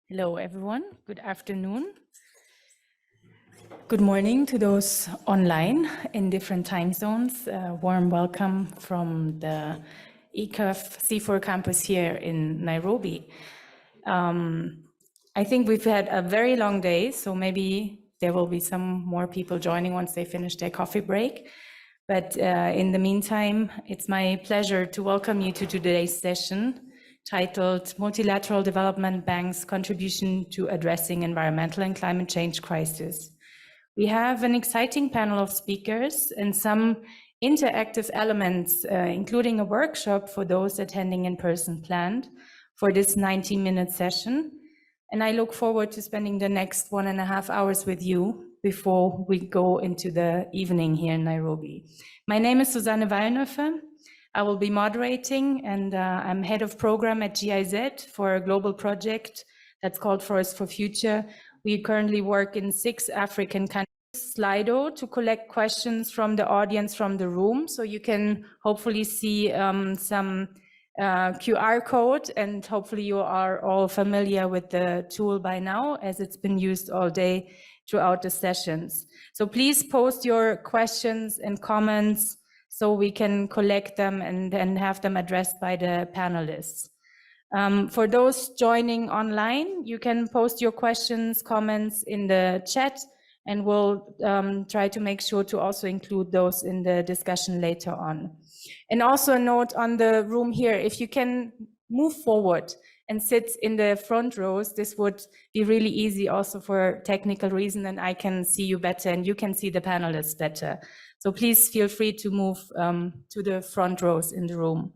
Hello, everyone. Good afternoon. Good morning to those online in different time zones. Warm welcome from the ECAF C4 campus here in Nairobi. I think we've had a very long day, so maybe there will be some more people joining once they finish their coffee break. But in the meantime, it's my pleasure to welcome you to today's session titled Multilateral Development Bank's Contribution to Addressing Environmental and Climate Change Crisis. We have an exciting panel of speakers and some interactive elements, including a workshop for those attending in person planned for this 90-minute session. And I look forward to spending the next 1.5 hours with you before we go into the evening here in Nairobi. My name is Susanne Wallnöffe. I will be moderating, and I'm head of program at GIZ for a global project that's called Forest for Future. We currently work in 6 African countries. Slido to collect questions from the audience from the room, so you can hopefully see some QR code, and hopefully you are all familiar with the tool by now, as it's been used all day throughout the sessions. So please post your questions and comments so we can collect them and then have them addressed by the panelists. For those joining online, you can post your questions, comments in the chat, and we'll try to make sure to also include those in the discussion later on. And also a note on the room here, if you can move forward and sit in the front rows, this would be really easy also for technical reason, and I can see you better and you can see the panelists better. So please feel free to move to the front rows in the room.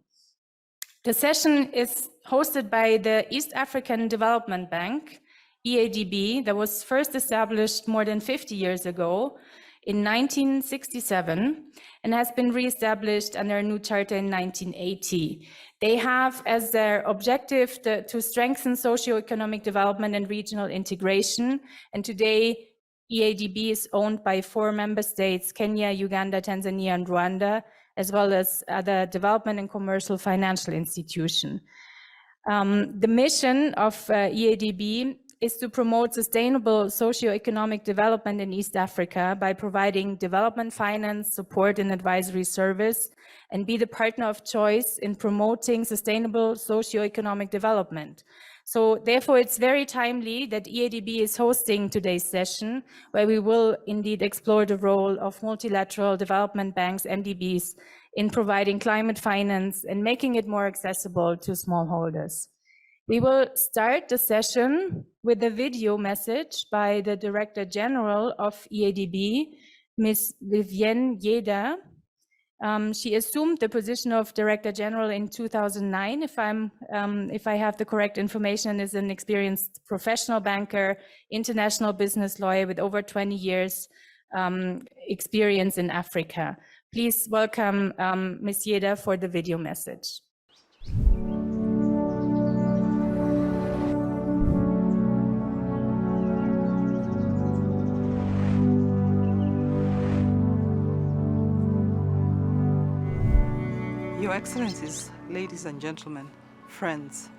The session is hosted by the East African Development Bank, EADB, that was first established more than 50 years ago in 1967 and has been reestablished under a new charter in 1980. They have as their objective to strengthen socioeconomic development and regional integration. And today, EADB is owned by 4 member states, Kenya, Uganda, Tanzania, and Rwanda, as well as other development and commercial financial institutions. The mission of EADB is to promote sustainable socioeconomic development in East Africa by providing development finance, support, and advisory service, and be the partner of choice in promoting sustainable socioeconomic development. So therefore, it's very timely that EADB is hosting today's session, where we will indeed explore the role of multilateral development banks, MDBs, in providing climate finance and making it more accessible to smallholders. We will start the session with a video message by the Director General of EADB, Ms. Vivienne Yeda. She assumed the position of Director General in 2009, if I have the correct information, is an experienced professional banker, international business lawyer with over 20 years experience in Africa. Please welcome Ms. Yeda for the video message. Your Excellencies, ladies and gentlemen, friends,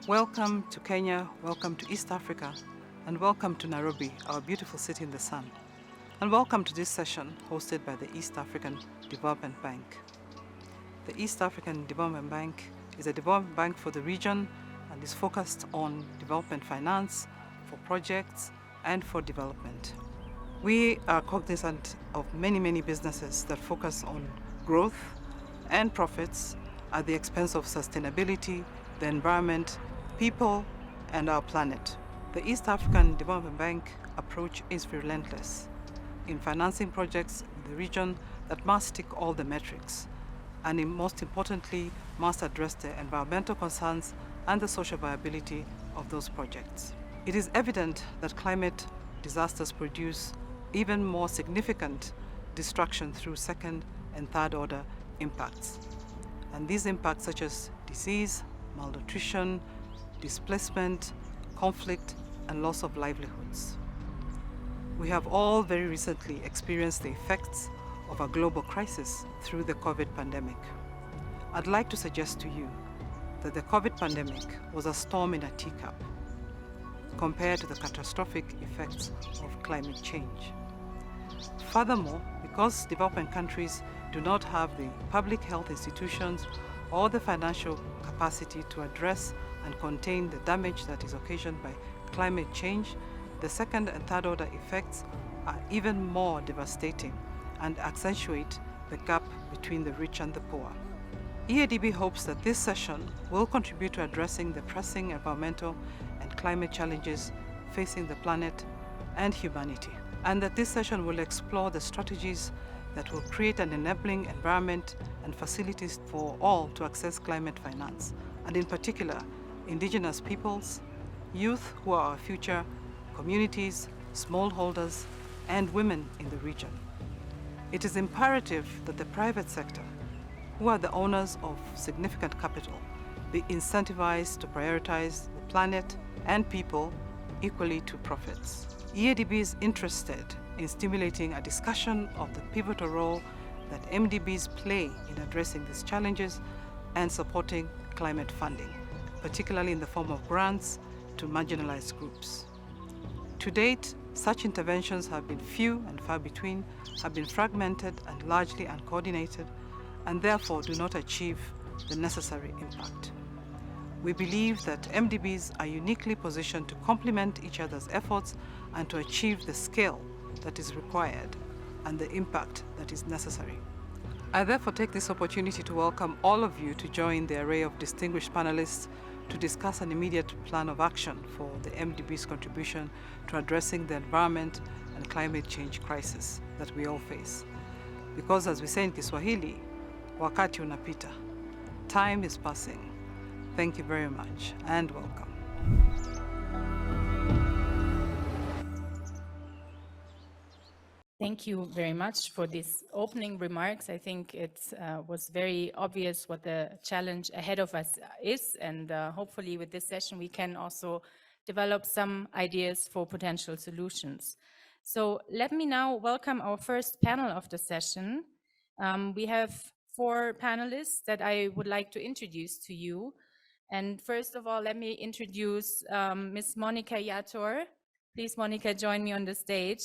welcome to Kenya, welcome to East Africa, and welcome to Nairobi, our beautiful city in the sun. And welcome to this session hosted by the East African Development Bank. The East African Development Bank is a development bank for the region and is focused on development finance, for projects, and for development. We are cognizant of many businesses that focus on growth and profits at the expense of sustainability, the environment, people, and our planet. The East African Development Bank approach is relentless in financing projects in the region that must tick all the metrics, and most importantly, must address the environmental concerns and the social viability of those projects. It is evident that climate disasters produce even more significant destruction through second and third order impacts. And these impacts, such as disease, malnutrition, displacement, conflict, and loss of livelihoods. We have all very recently experienced the effects of a global crisis through the COVID pandemic. I'd like to suggest to you that the COVID pandemic was a storm in a teacup. compared to the catastrophic effects of climate change. Furthermore, because developing countries do not have the public health institutions or the financial capacity to address and contain the damage that is occasioned by climate change, the second and third order effects are even more devastating and accentuate the gap between the rich and the poor. EADB hopes that this session will contribute to addressing the pressing environmental and climate challenges facing the planet and humanity, and that this session will explore the strategies that will create an enabling environment and facilities for all to access climate finance, and in particular, indigenous peoples, youth who are our future, communities, smallholders, and women in the region. It is imperative that the private sector, who are the owners of significant capital, be incentivized to prioritize the planet and people equally to profits. EADB is interested in stimulating a discussion of the pivotal role that MDBs play in addressing these challenges and supporting climate funding, particularly in the form of grants to marginalized groups. To date, such interventions have been few and far between, have been fragmented and largely uncoordinated, and therefore do not achieve the necessary impact. We believe that MDBs are uniquely positioned to complement each other's efforts and to achieve the scale that is required and the impact that is necessary. I therefore take this opportunity to welcome all of you to join the array of distinguished panelists to discuss an immediate plan of action for the MDB's contribution to addressing the environment and climate change crisis that we all face. Because as we say in Kiswahili, wakati unapita, time is passing. Thank you very much and welcome. Thank you very much for these opening remarks. I think it was very obvious what the challenge ahead of us is, and hopefully with this session we can also develop some ideas for potential solutions. So let me now welcome our first panel of the session. We have 4 panelists that I would like to introduce to you. And first of all, let me introduce Ms. Monica Yator. Please, Monica, join me on the stage.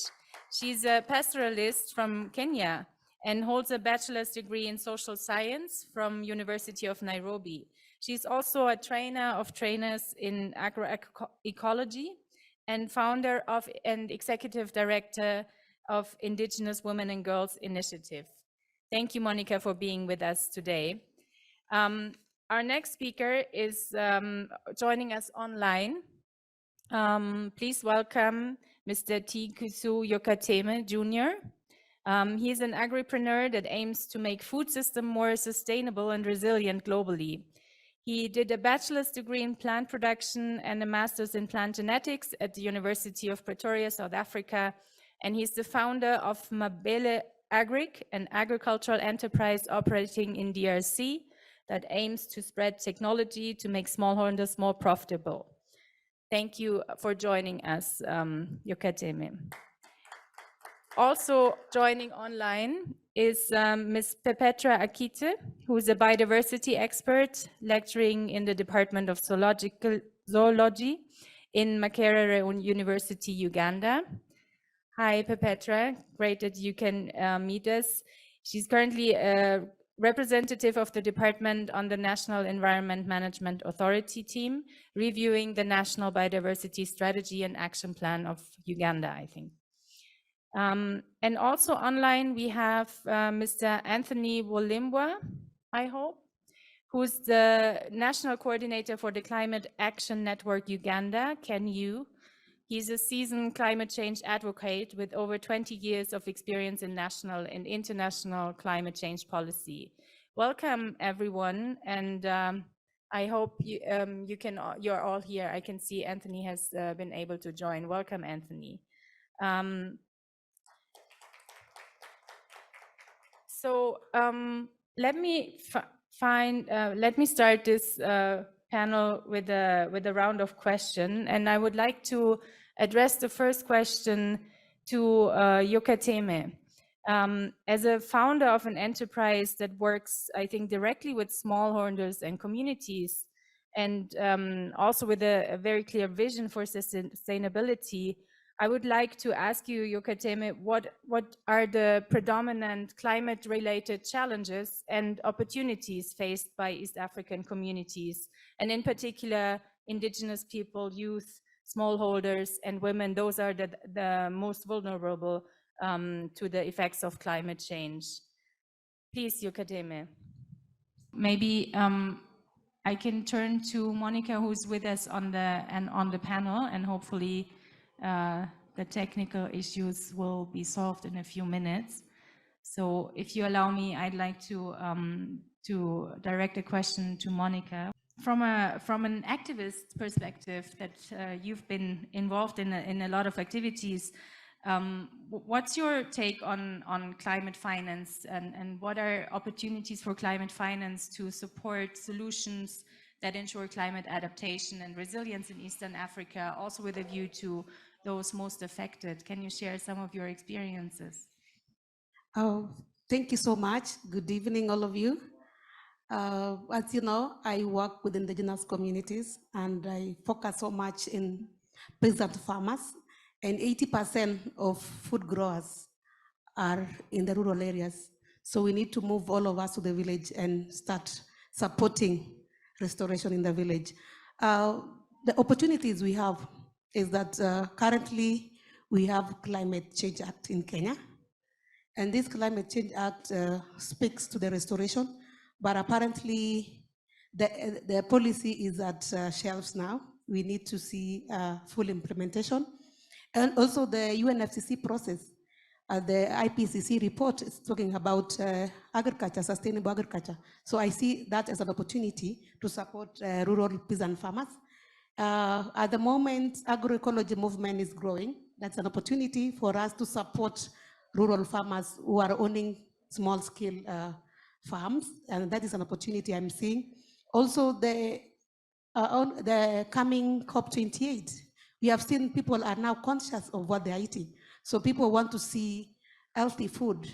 She's a pastoralist from Kenya and holds a bachelor's degree in social science from University of Nairobi. She's also a trainer of trainers in agroecology and founder of and executive director of Indigenous Women and Girls Initiative. Thank you, Monica, for being with us today. Our next speaker is joining us online. Please welcome Mr. Tikusu Yokateme Jr. He is an agripreneur that aims to make food system more sustainable and resilient globally. He did a bachelor's degree in plant production and a master's in plant genetics at the University of Pretoria, South Africa. And he's the founder of Mabele Agric, an agricultural enterprise operating in DRC that aims to spread technology to make smallholders more profitable. Thank you for joining us, Yokateme. Also joining online is Ms. Pepetra Akite, who is a biodiversity expert lecturing in the Department of Zoology in Makerere University, Uganda. Hi, Pepetra. Great that you can meet us. She's currently a representative of the department on the National Environment Management Authority team, reviewing the National Biodiversity Strategy and Action Plan of Uganda, I think. And also online, we have Mr. Anthony Wolimbwa, I hope, who's the National Coordinator for the Climate Action Network Uganda, CANU. He's a seasoned climate change advocate with over 20 years of experience in national and international climate change policy. Welcome, everyone, and I hope you're all here. I can see Anthony has been able to join. Welcome, Anthony. Let me start this panel with a round of questions, and I would like to address the first question to Yokateme. As a founder of an enterprise that works, I think, directly with smallholders and communities, and also with a very clear vision for sustainability. I would like to ask you, Yokateme, what are the predominant climate-related challenges and opportunities faced by East African communities, and in particular, indigenous people, youth, smallholders, and women? Those are the most vulnerable to the effects of climate change. Please, Yokateme. Maybe I can turn to Monica, who's with us on the panel, and hopefully the technical issues will be solved in a few minutes. So, if you allow me, I'd like to direct a question to Monica. From an activist perspective, that you've been involved in a lot of activities. What's your take on climate finance, and what are opportunities for climate finance to support solutions that ensure climate adaptation and resilience in Eastern Africa, also with a view to those most affected? Can you share some of your experiences? Oh, thank you so much. Good evening, all of you. As you know, I work with indigenous communities and I focus so much in peasant farmers, and 80% of food growers are in the rural areas. So we need to move all of us to the village and start supporting restoration in the village. The opportunities we have is that currently we have Climate Change Act in Kenya. And this Climate Change Act speaks to the restoration, but apparently the policy is at shelves now. We need to see full implementation. And also the UNFCCC process, the IPCC report is talking about agriculture, sustainable agriculture. So I see that as an opportunity to support rural peasant farmers. At the moment, agroecology movement is growing. That's an opportunity for us to support rural farmers who are owning small-scale farms, and that is an opportunity I'm seeing. Also, the coming COP28, we have seen people are now conscious of what they're eating. So people want to see healthy food.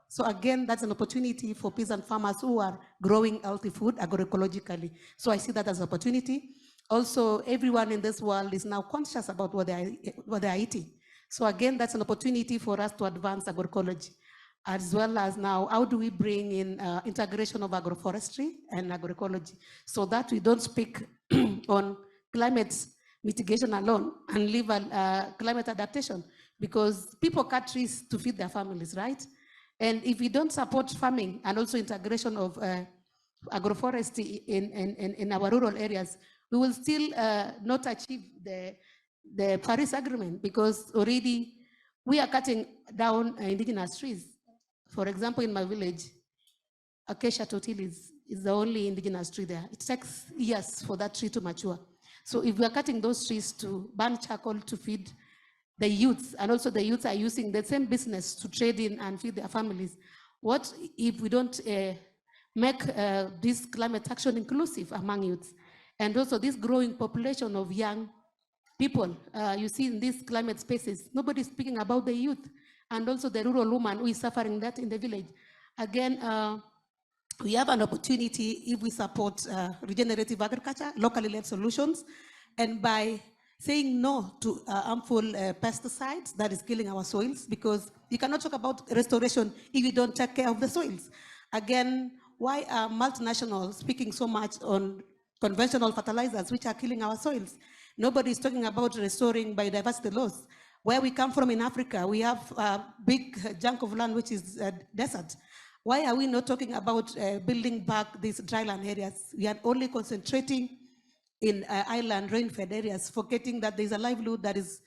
So again, that's an opportunity for peasant farmers who are growing healthy food agroecologically. So I see that as an opportunity. Also, everyone in this world is now conscious about what they are eating. So again, that's an opportunity for us to advance agroecology, as well as now, how do we bring in integration of agroforestry and agroecology so that we don't speak on climate mitigation alone and leave climate adaptation, because people cut trees to feed their families, right? And if we don't support farming and also integration of agroforestry in our rural areas, we will still not achieve the Paris Agreement, because already we are cutting down indigenous trees. For example, in my village, Acacia totilis is the only indigenous tree there. It takes years for that tree to mature. So if we are cutting those trees to burn charcoal to feed the youths, and also the youths are using the same business to trade in and feed their families, what if we don't make this climate action inclusive among youths? And also this growing population of young people, you see in these climate spaces, nobody's speaking about the youth and also the rural woman who is suffering that in the village. Again, we have an opportunity if we support regenerative agriculture, locally led solutions, and by saying no to harmful pesticides that is killing our soils, because you cannot talk about restoration if you don't take care of the soils. Again, why are multinationals speaking so much on conventional fertilizers which are killing our soils? Nobody is talking about restoring biodiversity loss. Where we come from in Africa, we have a big chunk of land which is desert. Why are we not talking about building back these dryland areas? We are only concentrating in island rain-fed areas, forgetting that there's a livelihood that is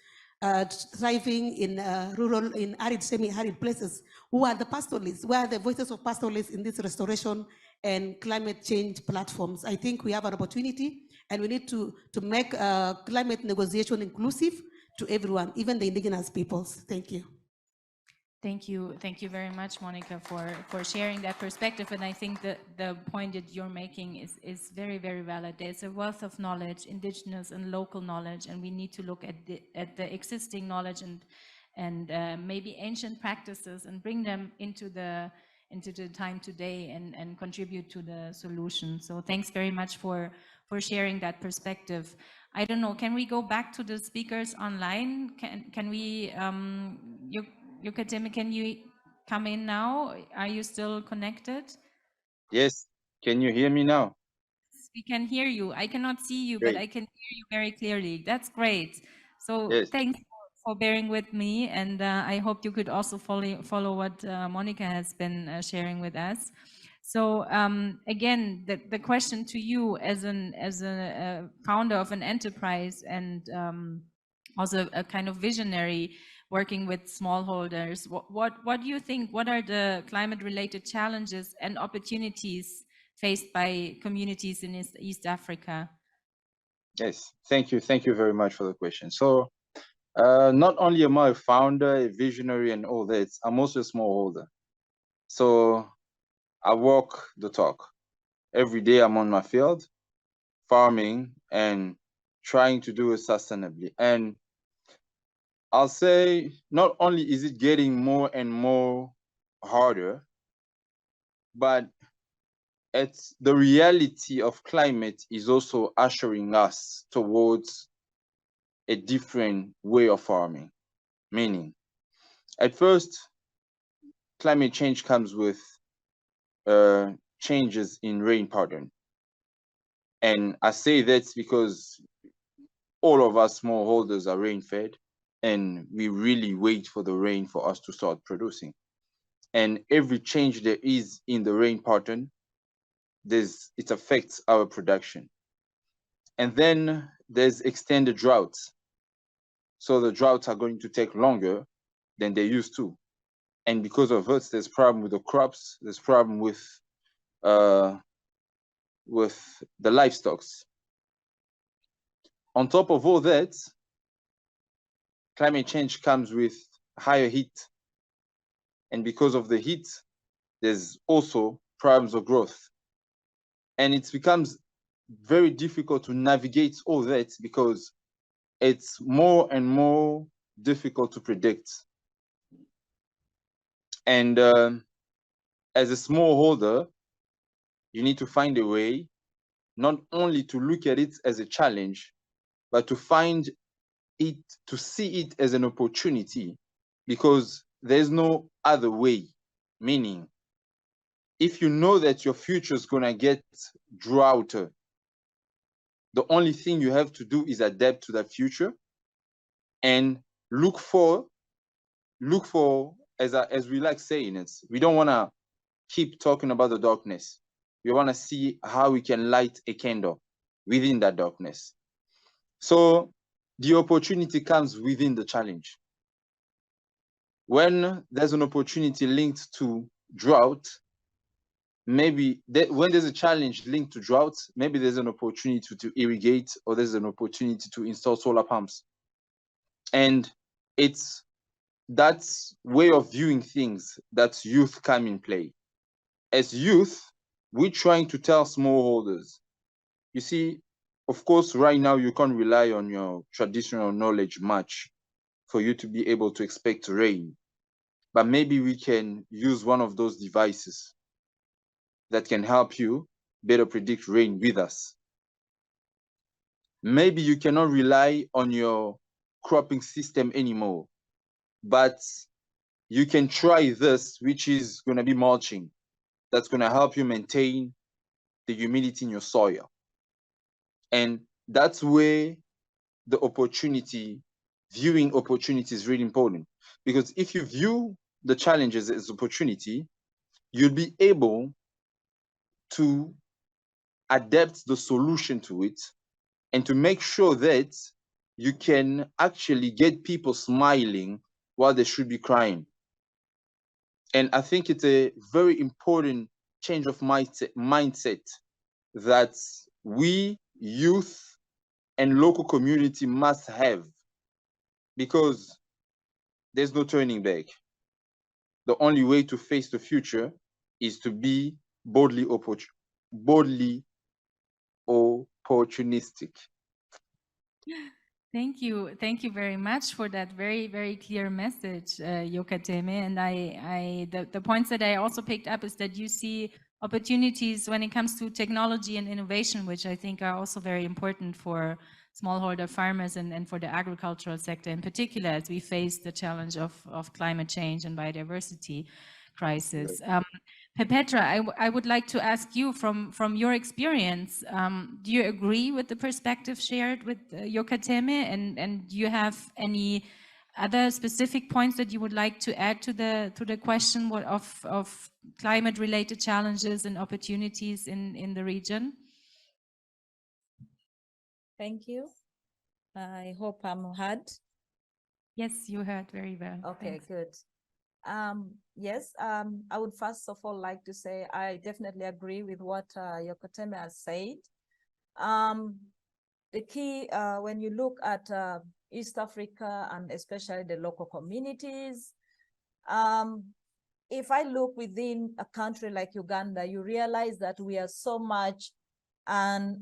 thriving in rural, in arid, semi-arid places. Who are the pastoralists? Where are the voices of pastoralists in this restoration and climate change platforms? I think we have an opportunity, and we need to make climate negotiation inclusive to everyone, even the indigenous peoples. Thank you. Thank you very much, Monica, for sharing that perspective. And I think that the point that you're making is very, very valid. There's a wealth of knowledge, indigenous and local knowledge, and we need to look at the existing knowledge and maybe ancient practices and bring them into the into the time today and contribute to the solution. So thanks very much for sharing that perspective. I don't know, can we go back to the speakers online? Can we, Yukatemi, can you come in now? Are you still connected? Yes. Can you hear me now? We can hear you. I cannot see you, Great. but I can hear you very clearly. That's great. So Yes. thanks for bearing with me, and I hope you could also follow what Monica has been sharing with us. So again, the question to you as a founder of an enterprise and also a kind of visionary working with smallholders, what do you think? What are the climate-related challenges and opportunities faced by communities in East Africa? Yes. Thank you. Thank you very much for the question. So not only am I a founder, a visionary, and all that, I'm also a smallholder. So I walk the talk. Every day I'm on my field, farming and trying to do it sustainably. And I'll say not only is it getting more and more harder, but it's the reality of climate is also ushering us towards a different way of farming. Meaning, at first, climate change comes with changes in rain pattern. And I say that's because all of us smallholders are rain fed, and we really wait for the rain for us to start producing. And every change there is in the rain pattern, it affects our production. And then there's extended droughts. So the droughts are going to take longer than they used to. And because of it, there's problem with the crops, there's problem with the livestock. On top of all that, climate change comes with higher heat. And because of the heat, there's also problems of growth. And it becomes very difficult to navigate all that because it's more and more difficult to predict. And as a smallholder, you need to find a way not only to look at it as a challenge, but to see it as an opportunity, because there's no other way. Meaning, if you know that your future is going to get drought, the only thing you have to do is adapt to that future and look for, as we like saying it, we don't want to keep talking about the darkness. We want to see how we can light a candle within that darkness. So the opportunity comes within the challenge. When there's an opportunity linked to drought, maybe when there's a challenge linked to drought, maybe there's an opportunity to irrigate, or there's an opportunity to install solar pumps. And it's that way of viewing things that youth come in play. As youth, we're trying to tell smallholders, you see, of course, right now you can't rely on your traditional knowledge much for you to be able to expect rain. But maybe we can use one of those devices that can help you better predict rain with us. Maybe you cannot rely on your cropping system anymore, but you can try this, which is going to be mulching. That's going to help you maintain the humidity in your soil. And that's where viewing opportunity is really important. Because if you view the challenges as opportunity, you'll be able to adapt the solution to it and to make sure that you can actually get people smiling while they should be crying. And I think it's a very important change of mindset that we, youth and local community, must have, because there's no turning back. The only way to face the future is to be boldly opportunistic. Thank you. Thank you very much for that very, very clear message, Yokateme. And the points that I also picked up is that you see opportunities when it comes to technology and innovation, which I think are also very important for smallholder farmers and for the agricultural sector in particular, as we face the challenge of climate change and biodiversity crisis. Pepetra, I would like to ask you from your experience, do you agree with the perspective shared with Yokateme, and do you have any other specific points that you would like to add to the question of climate related challenges and opportunities in the region? Thank you. I hope I'm heard. Yes, you heard very well. Okay, Thanks. good. Yes, I would first of all like to say I definitely agree with what Yokoteme has said. The key, when you look at East Africa and especially the local communities, if I look within a country like Uganda, you realize that we are so much an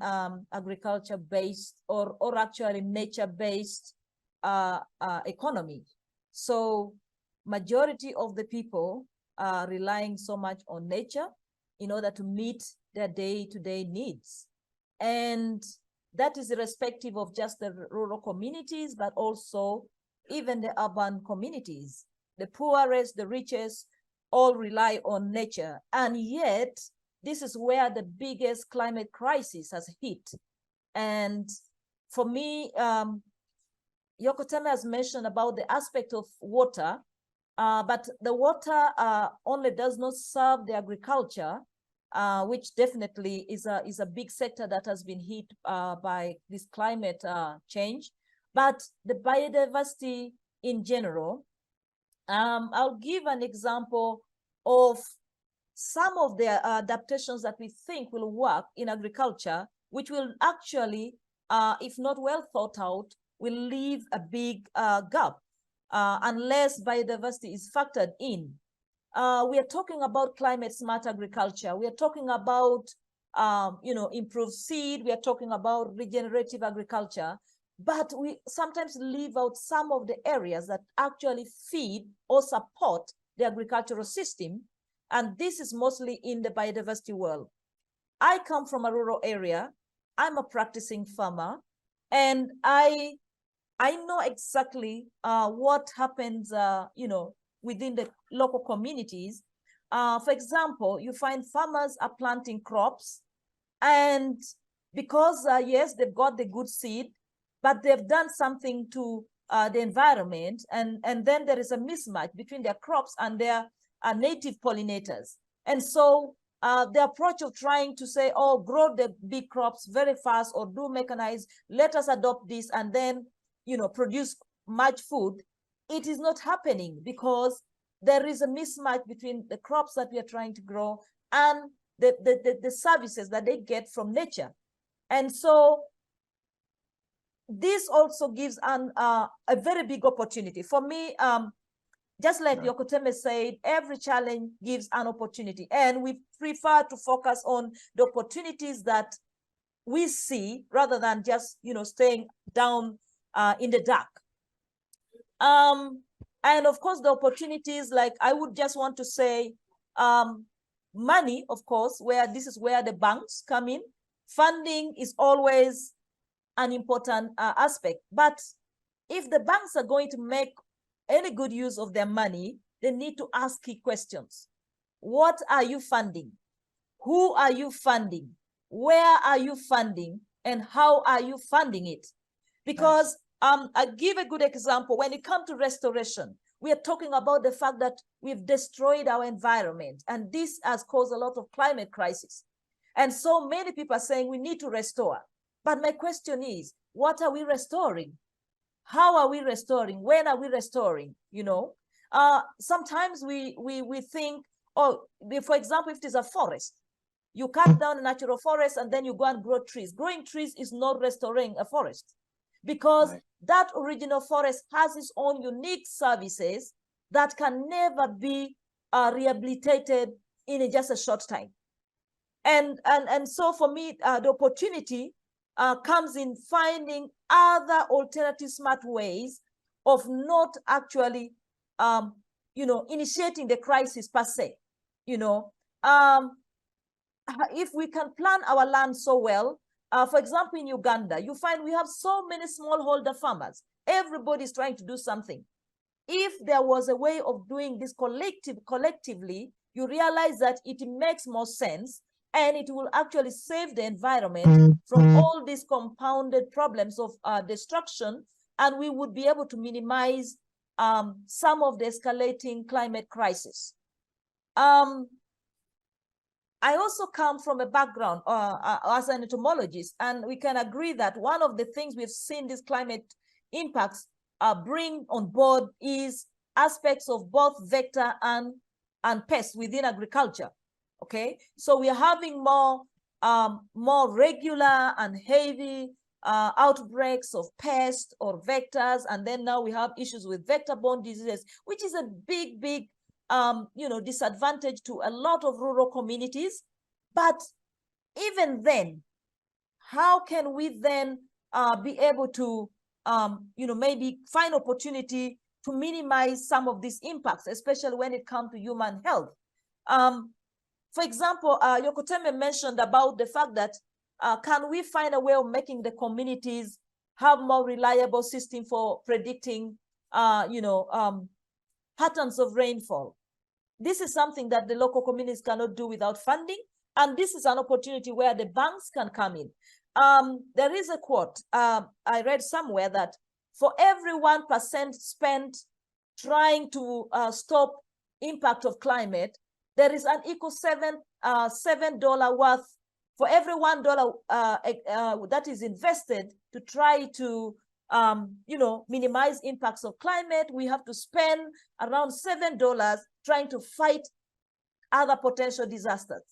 agriculture-based or actually nature-based economy. So majority of the people are relying so much on nature in order to meet their day-to-day needs. And that is irrespective of just the rural communities, but also even the urban communities. The poorest, the richest, all rely on nature. And yet, this is where the biggest climate crisis has hit. And for me, Yokoteme has mentioned about the aspect of water, but the water only does not serve the agriculture, which definitely is a big sector that has been hit by this climate change, but the biodiversity in general. I'll give an example of some of the adaptations that we think will work in agriculture, which will actually, if not well thought out, will leave a big gap unless biodiversity is factored in. We are talking about climate smart agriculture. We are talking about, improved seed. We are talking about regenerative agriculture, but we sometimes leave out some of the areas that actually feed or support the agricultural system. And this is mostly in the biodiversity world. I come from a rural area. I'm a practicing farmer, and I know exactly what happens, within the local communities. For example, you find farmers are planting crops, and because, yes, they've got the good seed, but they've done something to the environment, and then there is a mismatch between their crops and their native pollinators. And so the approach of trying to say, oh, grow the big crops very fast or do mechanize, let us adopt this and then, produce much food, it is not happening because there is a mismatch between the crops that we are trying to grow and the services that they get from nature. And so this also gives a very big opportunity. For me, just like Yokoteme said, every challenge gives an opportunity. And we prefer to focus on the opportunities that we see rather than just, staying down in the dark. And of course, the opportunities, like I would just want to say, money, of course, this is where the banks come in. Funding is always an important aspect. But if the banks are going to make any good use of their money, they need to ask key questions. What are you funding? Who are you funding? Where are you funding? And how are you funding it? Because I give a good example. When it comes to restoration, we are talking about the fact that we've destroyed our environment, and this has caused a lot of climate crisis. And so many people are saying we need to restore. But my question is, what are we restoring? How are we restoring? When are we restoring? Sometimes we think, oh, for example, if it is a forest, you cut down a natural forest and then you go and grow trees. Growing trees is not restoring a forest, because that original forest has its own unique services that can never be rehabilitated in just a short time. And so for me, the opportunity comes in finding other alternative smart ways of not actually, initiating the crisis per se. If we can plan our land so well, for example, in Uganda, you find we have so many smallholder farmers. Everybody's trying to do something. If there was a way of doing this collectively, you realize that it makes more sense and it will actually save the environment from all these compounded problems of destruction, and we would be able to minimize some of the escalating climate crisis. I also come from a background as an entomologist, and we can agree that one of the things we've seen these climate impacts bring on board is aspects of both vector and pest within agriculture. Okay, so we are having more regular and heavy outbreaks of pests or vectors, and then now we have issues with vector-borne diseases, which is a big disadvantage to a lot of rural communities. But even then, how can we then be able to maybe find opportunity to minimize some of these impacts, especially when it comes to human health? For example, Yokoteme mentioned about the fact that can we find a way of making the communities have more reliable system for predicting patterns of rainfall. This is something that the local communities cannot do without funding, and this is an opportunity where the banks can come in. There is a quote I read somewhere that for every 1% spent trying to stop impact of climate, there is an equal $7 worth for every $1 that is invested to try to minimize impacts of climate. We have to spend around $7 trying to fight other potential disasters.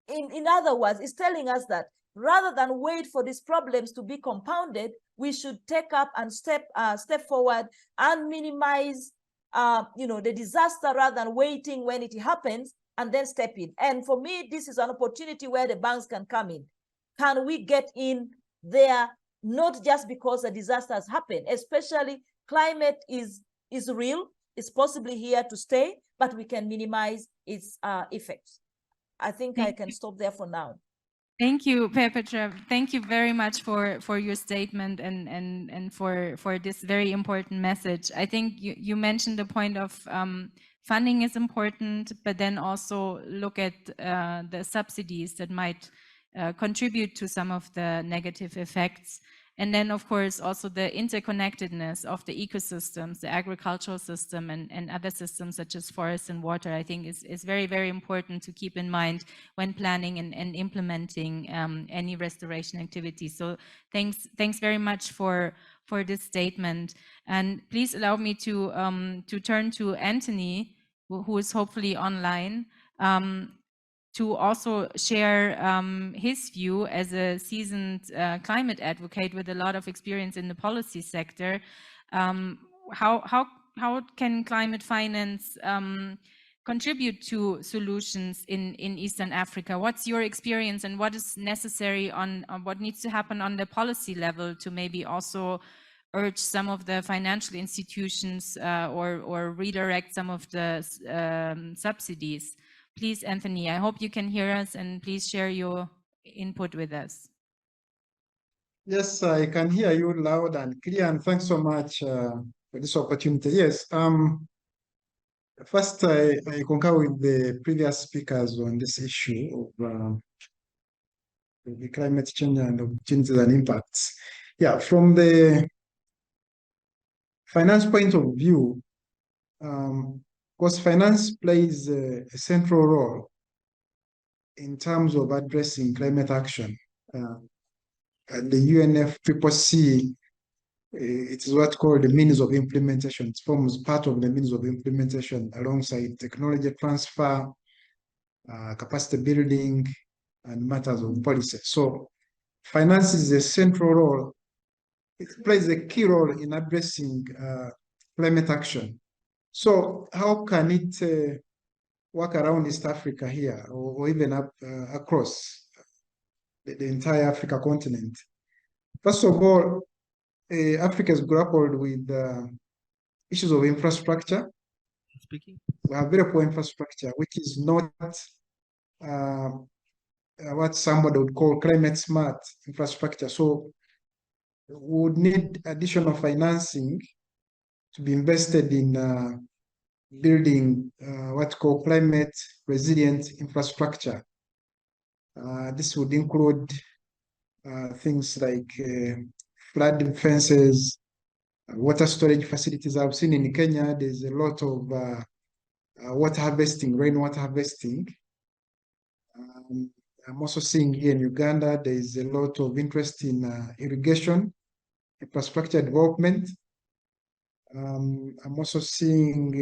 In other words, it's telling us that rather than wait for these problems to be compounded, we should take up and step forward and minimize the disaster rather than waiting when it happens and then step in. And for me, this is an opportunity where the banks can come in. Can we get in there, not just because a disaster has happened, especially climate is real, it's possibly here to stay, but we can minimize its effects. I think I can stop there for now. Thank you, Petra. Thank you very much for your statement and for this very important message. I think you mentioned the point of funding is important, but then also look at the subsidies that might contribute to some of the negative effects. And then, of course, also the interconnectedness of the ecosystems, the agricultural system and other systems such as forest and water, I think is very, very important to keep in mind when planning and implementing any restoration activity. So thanks very much for this statement. And please allow me to turn to Anthony, who is hopefully online, to also share his view as a seasoned climate advocate with a lot of experience in the policy sector. How can climate finance contribute to solutions in Eastern Africa? What's your experience and what is necessary on what needs to happen on the policy level to maybe also urge some of the financial institutions or redirect some of the subsidies? Please, Anthony, I hope you can hear us and please share your input with us. Yes, I can hear you loud and clear, and thanks so much for this opportunity. Yes, first I concur with the previous speakers on this issue of the climate change and opportunities and impacts. Yeah, from the finance point of view, because finance plays a central role in terms of addressing climate action. And the UNFCCC, it is what's called the means of implementation. It forms part of the means of implementation alongside technology transfer, capacity building, and matters of policy. So finance is a central role. It plays a key role in addressing climate action. So how can it work around East Africa here, or even up across the entire Africa continent? First of all, Africa has grappled with issues of infrastructure. Speaking. We have very poor infrastructure, which is not what somebody would call climate smart infrastructure. So we would need additional financing to be invested in building what's called climate resilient infrastructure. This would include things like flood fences, water storage facilities. I've seen in Kenya, there's a lot of water harvesting, rainwater harvesting. I'm also seeing here in Uganda, there is a lot of interest in irrigation, infrastructure development. I'm also seeing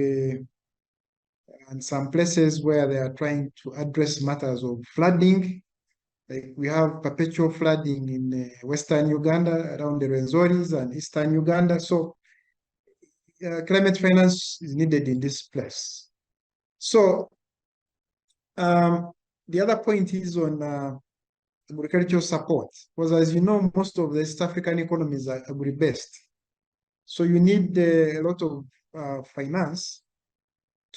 in some places where they are trying to address matters of flooding. Like we have perpetual flooding in Western Uganda, around the Rwenzoris and Eastern Uganda. So climate finance is needed in this place. So the other point is on agricultural support, because as you know, most of the East African economies are agri-based. So you need a lot of finance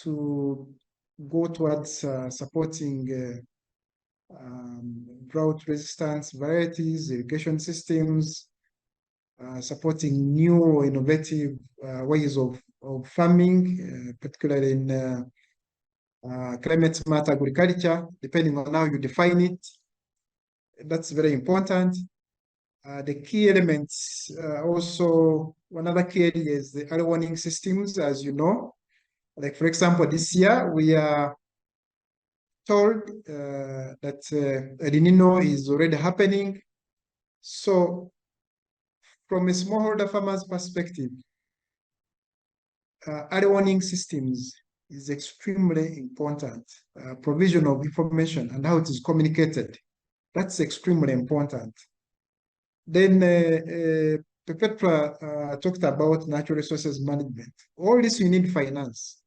to go towards supporting drought resistance varieties, irrigation systems, supporting new innovative ways of farming, particularly in climate smart agriculture, depending on how you define it. That's very important. The key elements also, another key area is the early warning systems, as you know. Like, for example, this year we are told that El Niño is already happening. So from a smallholder farmer's perspective, early warning systems is extremely important. Provision of information and how it is communicated, that's extremely important. Then Pepetra talked about natural resources management. All this you need finance.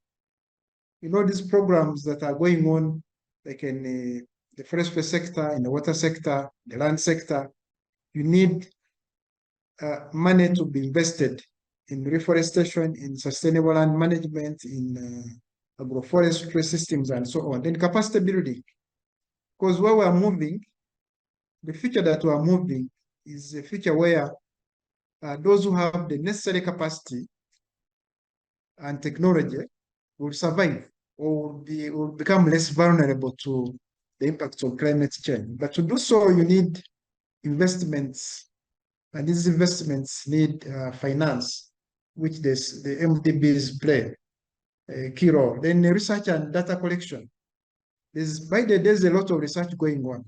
You know, these programs that are going on, like in the forestry sector, in the water sector, the land sector, you need money to be invested in reforestation, in sustainable land management, in agroforestry systems, and so on. Then capacity building, because where we are moving, the future that we are moving is a future where those who have the necessary capacity and technology will survive or will become less vulnerable to the impacts of climate change. But to do so, you need investments, and these investments need finance, which the MDBs play a key role. Then research and data collection. There's a lot of research going on.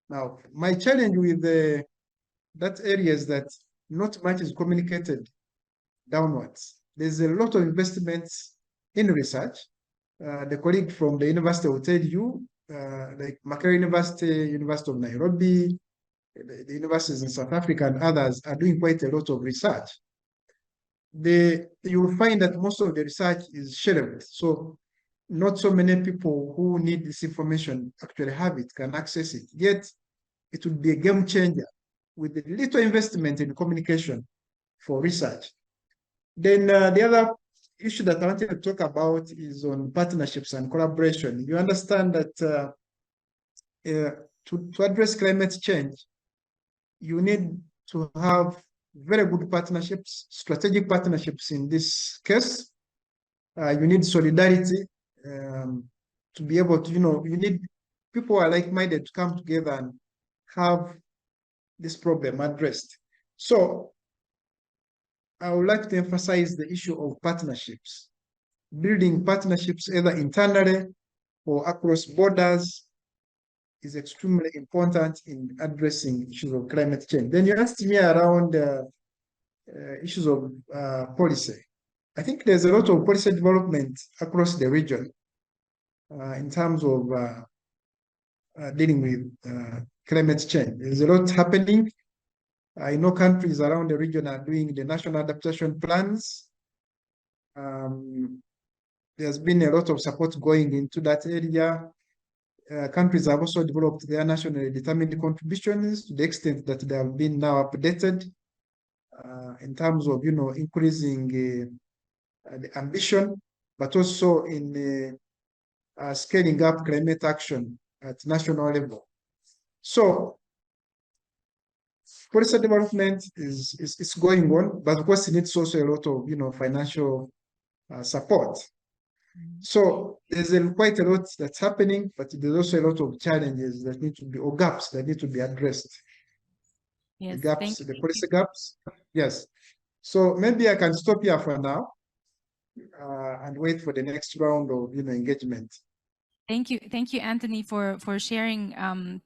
Now, my challenge with that area is that not much is communicated downwards. There's a lot of investments in research. The colleague from the university will tell you, like Makerere University, University of Nairobi, the universities in South Africa and others are doing quite a lot of research. You will find that most of the research is shelved. So not so many people who need this information actually have it, can access it. Yet it would be a game changer with a little investment in communication for research. Then the other issue that I wanted to talk about is on partnerships and collaboration. You understand that to address climate change, you need to have very good partnerships, strategic partnerships in this case. You need solidarity to be able to, you need people who are like-minded to come together and have this problem addressed. So I would like to emphasize the issue of partnerships. Building partnerships either internally or across borders is extremely important in addressing issues of climate change. Then you asked me around issues of policy. I think there's a lot of policy development across the region in terms of dealing with climate change. There's a lot happening. I know countries around the region are doing the national adaptation plans. There's been a lot of support going into that area. countries have also developed their nationally determined contributions to the extent that they have been now updated in terms of, increasing the ambition, but also in scaling up climate action at national level. So policy development is going on, but of course it needs also a lot of, financial support. So there's quite a lot that's happening, but there's also a lot of challenges that need to be, or gaps that need to be addressed. Yes, The gaps, the policy gaps. Yes. So maybe I can stop here for now and wait for the next round of, engagement. Thank you, Anthony, for sharing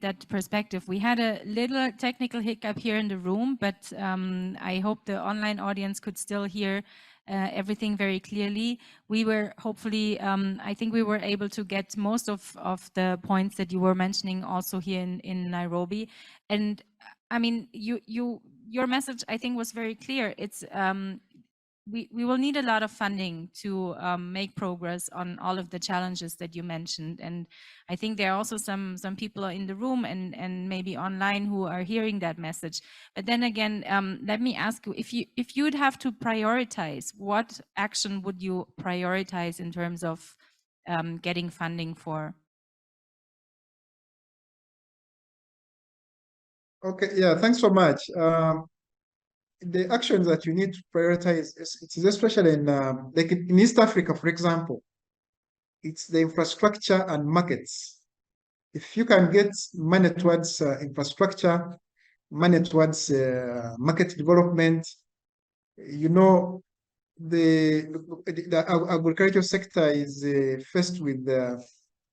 that perspective. We had a little technical hiccup here in the room, but I hope the online audience could still hear everything very clearly. We were hopefully, I think we were able to get most of the points that you were mentioning also here in Nairobi. And I mean, your message, I think, was very clear. It's we will need a lot of funding to make progress on all of the challenges that you mentioned. And I think there are also some people in the room and maybe online who are hearing that message. But then again, let me ask you, if you'd have to prioritize, what action would you prioritize in terms of getting funding for? Okay, yeah, thanks so much. The actions that you need to prioritize it is especially in like in East Africa, for example, it's the infrastructure and markets. If you can get money towards infrastructure, money towards market development, the agricultural sector is faced with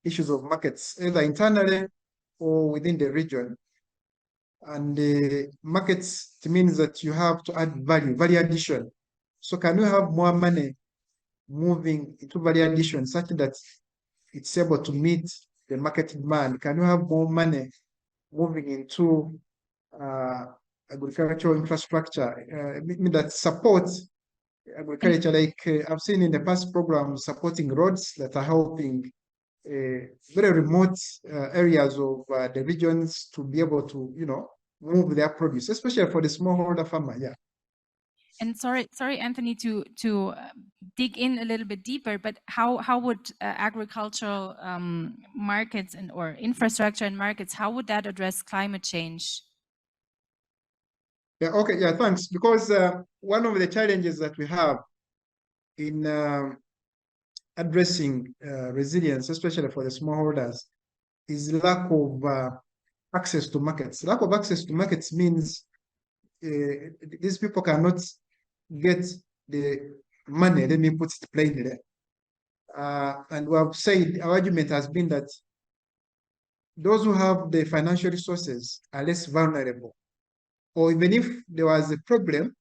issues of markets, either internally or within the region. And the markets, it means that you have to add value addition. So can you have more money moving into value addition such that it's able to meet the market demand? Can you have more money moving into agricultural infrastructure that supports agriculture? Like I've seen in the past programs supporting roads that are helping very remote areas of the regions to be able to, move their produce, especially for the smallholder farmer. Yeah. And sorry, Anthony, to dig in a little bit deeper, but how would agricultural markets or infrastructure and markets, how would that address climate change? Yeah. Okay. Yeah. Thanks. Because one of the challenges that we have in addressing resilience, especially for the smallholders, is lack of access to markets. Lack of access to markets means these people cannot get the money. Let me put it plainly. And we have said our argument has been that those who have the financial resources are less vulnerable, or even if there was a problem,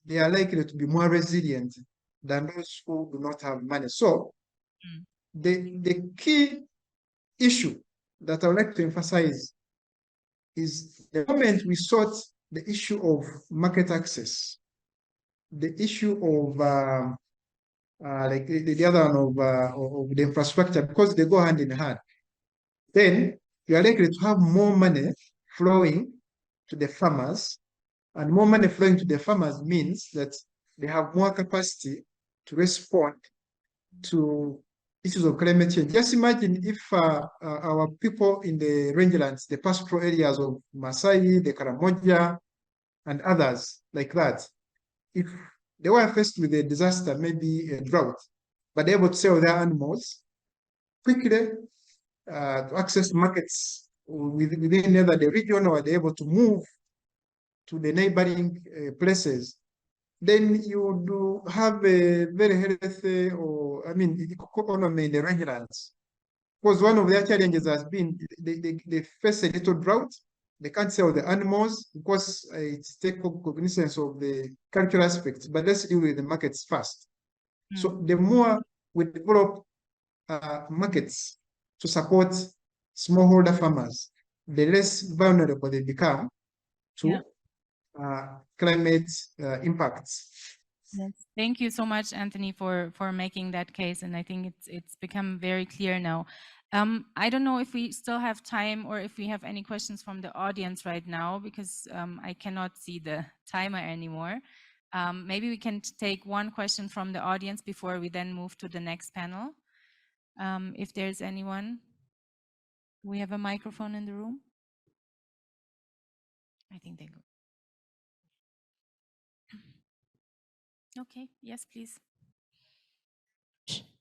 they are likely to be more resilient than those who do not have money. So the key issue that I would like to emphasize is the moment we sort the issue of market access, the issue of like the other one of the infrastructure, because they go hand in hand, then you are likely to have more money flowing to the farmers, and more money flowing to the farmers means that they have more capacity to respond to issues of climate change. Just imagine if our people in the rangelands, the pastoral areas of Masai, the Karamoja, and others like that, if they were faced with a disaster, maybe a drought, but they're able to sell their animals quickly to access markets within either the region, or they're able to move to the neighboring places, then you do have a very healthy, or economy in the rangelands. Because one of their challenges has been they face a little drought. They can't sell the animals because it's take cognizance of the cultural aspects, but let's deal with the markets first. So the more we develop markets to support smallholder farmers, the less vulnerable they become to climate impacts. Yes. Thank you so much, Anthony, for making that case, and I think it's become very clear now. I don't know if we still have time or if we have any questions from the audience right now, because I cannot see the timer anymore. Maybe we can take one question from the audience before we then move to the next panel. If there's anyone. We have a microphone in the room. I think they go. Okay, yes, please.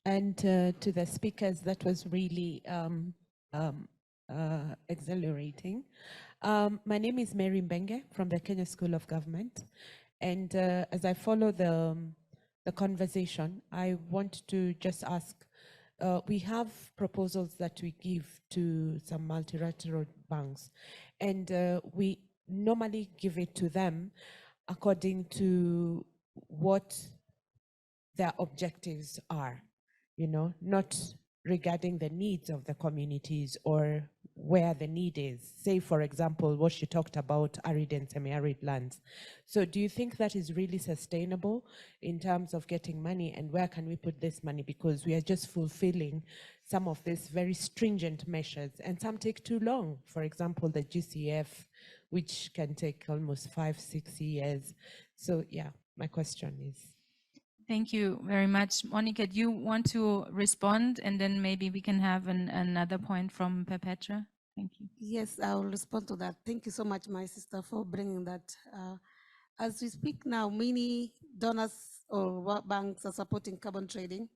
And to the speakers, that was really exhilarating. My name is Mary Mbenge from the Kenya School of Government. And as I follow the conversation, I want to just ask, we have proposals that we give to some multilateral banks, and we normally give it to them according to what their objectives are, you know, not regarding the needs of the communities or where the need is. Say, for example, what she talked about, arid and semi-arid lands. So do you think that is really sustainable in terms of getting money, and where can we put this money? Because we are just fulfilling some of these very stringent measures, and some take too long. For example, the GCF, which can take almost 5-6 years. So yeah, my question is. Thank you very much. Monica, do you want to respond, and then maybe we can have another point from Perpetua? Thank you. Yes, I will respond to that. Thank you so much, my sister, for bringing that. As we speak now, many donors or banks are supporting carbon trading.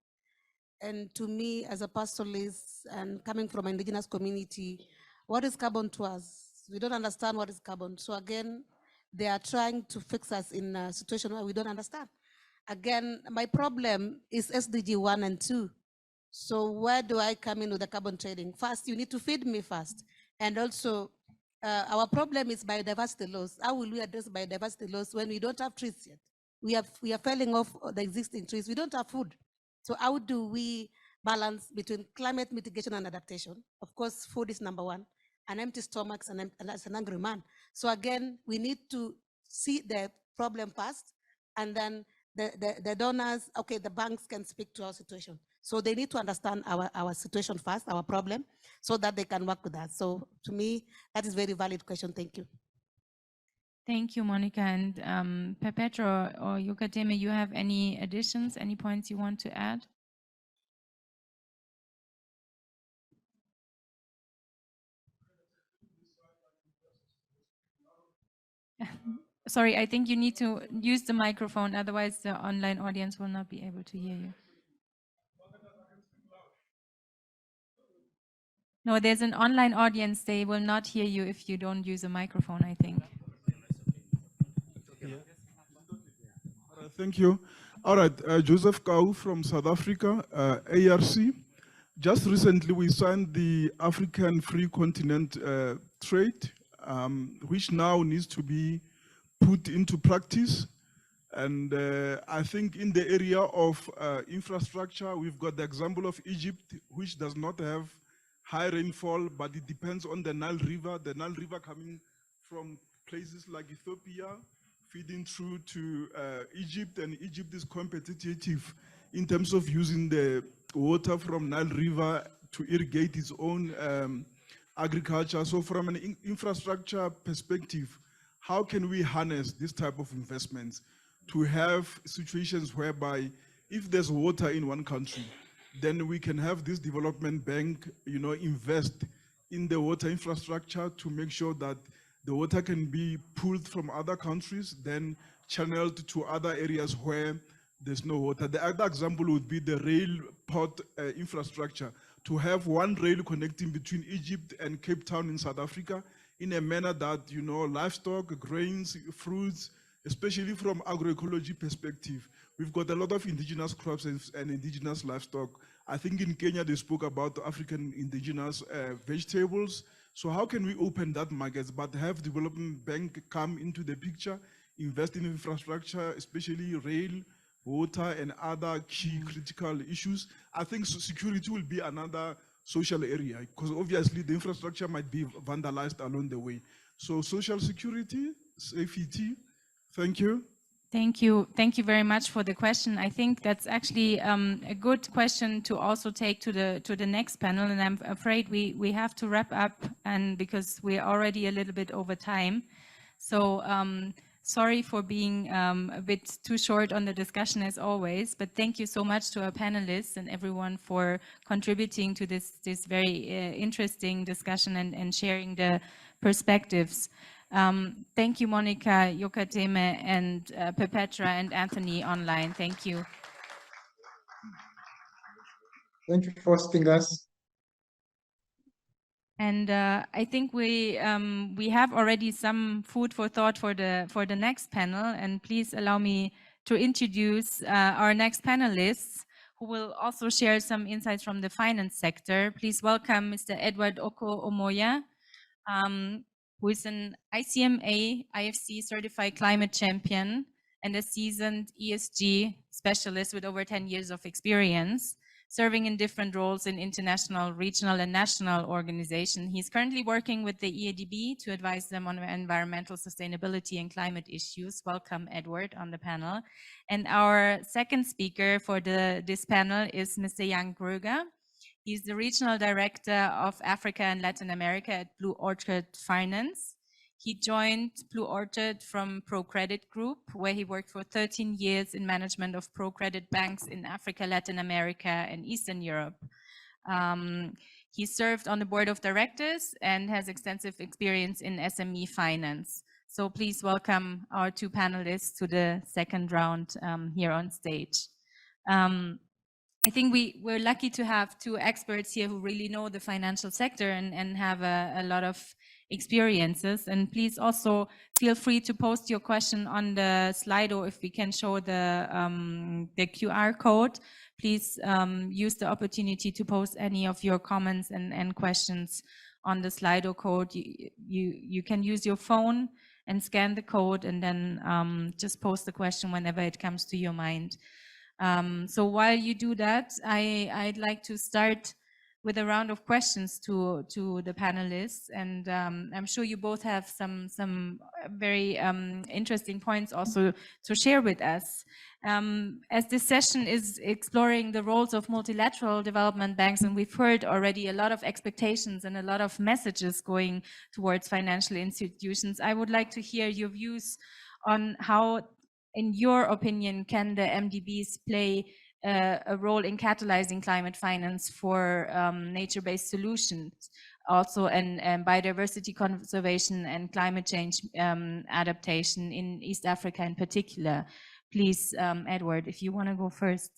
And to me, as a pastoralist and coming from an indigenous community, what is carbon to us? We don't understand what is carbon. So again, they are trying to fix us in a situation where we don't understand. Again, my problem is SDG 1 and 2. So where do I come in with the carbon trading? First, you need to feed me first. And also, our problem is biodiversity loss. How will we address biodiversity loss when we don't have trees yet? We are felling off the existing trees. We don't have food. So how do we balance between climate mitigation and adaptation? Of course, food is number one. An empty stomach and as an angry man. So again, we need to see the problem first, and then the donors, okay, the banks can speak to our situation. So they need to understand our situation first, our problem, so that they can work with us. So to me, that is a very valid question. Thank you. Thank you, Monica. And Perpetua or Yukateme, you have any additions, any points you want to add? Sorry, I think you need to use the microphone, otherwise the online audience will not be able to hear you. No, there's an online audience. They will not hear you if you don't use a microphone, I think. Yeah. Thank you. All right, Joseph Kau from South Africa, ARC. Just recently, we signed the African Free Continent Trade, which now needs to be put into practice. And I think in the area of infrastructure, we've got the example of Egypt, which does not have high rainfall, but it depends on the Nile River coming from places like Ethiopia, feeding through to Egypt, and Egypt is competitive in terms of using the water from Nile River to irrigate its own agriculture. So from an infrastructure perspective, how can we harness this type of investments to have situations whereby if there's water in one country, then we can have this development bank, you know, invest in the water infrastructure to make sure that the water can be pulled from other countries, then channeled to other areas where there's no water. The other example would be the rail port infrastructure, to have one rail connecting between Egypt and Cape Town in South Africa in a manner that, you know, livestock, grains, fruits, especially from agroecology perspective. We've got a lot of indigenous crops and indigenous livestock. I think in Kenya, they spoke about African indigenous vegetables. So how can we open that market, but have development bank come into the picture, invest in infrastructure, especially rail, water, and other key critical issues? I think security will be another social area, because obviously the infrastructure might be vandalized along the way. So social security, safety, thank you. Thank you. Thank you very much for the question. I think that's actually a good question to also take to the next panel. And I'm afraid we have to wrap up, and because we're already a little bit over time. So sorry for being a bit too short on the discussion as always. But thank you so much to our panelists and everyone for contributing to this very interesting discussion and sharing the perspectives. Thank you, Monica, Yokateme, and Perpetra and Anthony online. Thank you. Thank you for hosting us. And I think we have already some food for thought for the next panel. And please allow me to introduce our next panelists, who will also share some insights from the finance sector. Please welcome Mr. Edward Oko Omoya, who is an ICMA IFC certified climate champion and a seasoned ESG specialist with over 10 years of experience, serving in different roles in international, regional, and national organizations. He's currently working with the EADB to advise them on environmental sustainability and climate issues. Welcome, Edward, on the panel. And our second speaker for this panel is Mr. Jan Gröger. He's the Regional Director of Africa and Latin America at Blue Orchard Finance. He joined Blue Orchard from ProCredit Group, where he worked for 13 years in management of ProCredit banks in Africa, Latin America, and Eastern Europe. He served on the board of directors and has extensive experience in SME finance. So please welcome our two panelists to the second round here on stage. I think we're lucky to have two experts here who really know the financial sector and have a lot of experiences. And please also feel free to post your question on the Slido if we can show the QR code. Please use the opportunity to post any of your comments and questions on the Slido code. You can use your phone and scan the code, and then just post the question whenever it comes to your mind. So while you do that, I'd like to start with a round of questions to the panelists, and I'm sure you both have some very interesting points also to share with us. As this session is exploring the roles of multilateral development banks, and we've heard already a lot of expectations and a lot of messages going towards financial institutions, I would like to hear your views on how, in your opinion, can the MDBs play a role in catalyzing climate finance for nature-based solutions, also and biodiversity conservation and climate change adaptation in East Africa in particular? Please, Edward, if you want to go first.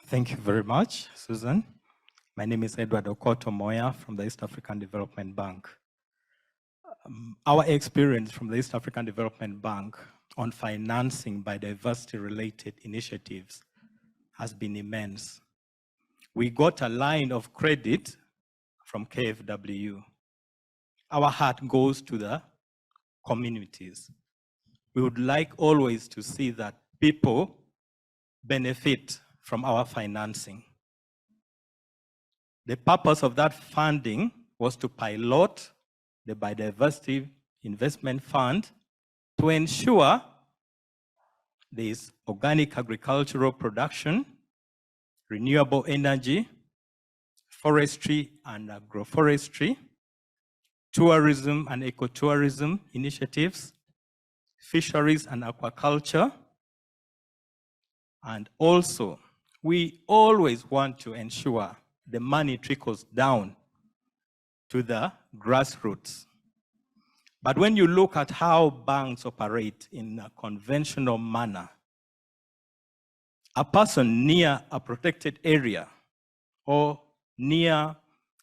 Thank you very much, Susan. My name is Edward Okoto Moya from the East African Development Bank. Our experience from the East African Development Bank on financing biodiversity-related initiatives has been immense. We got a line of credit from KfW. Our heart goes to the communities. We would like always to see that people benefit from our financing. The purpose of that funding was to pilot the Biodiversity Investment Fund to ensure there is organic agricultural production, renewable energy, forestry and agroforestry, tourism and ecotourism initiatives, fisheries and aquaculture. And also, we always want to ensure the money trickles down to the grassroots. But when you look at how banks operate in a conventional manner, a person near a protected area or near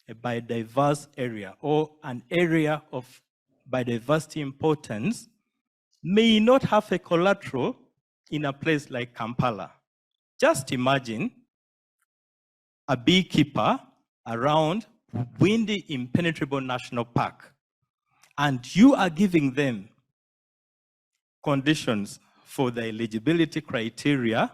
a biodiverse area or an area of biodiversity importance may not have a collateral in a place like Kampala. Just imagine a beekeeper around Windy Impenetrable National Park, and you are giving them conditions for the eligibility criteria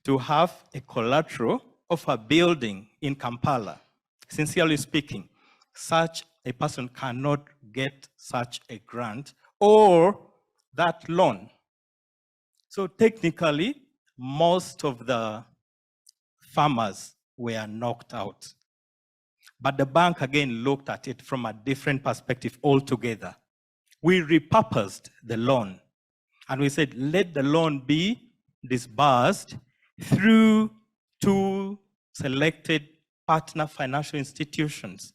to have a collateral of a building in Kampala. Sincerely speaking, such a person cannot get such a grant or that loan. So technically, most of the farmers were knocked out. But the bank again looked at it from a different perspective altogether. We repurposed the loan and we said, let the loan be disbursed through 2 selected partner financial institutions.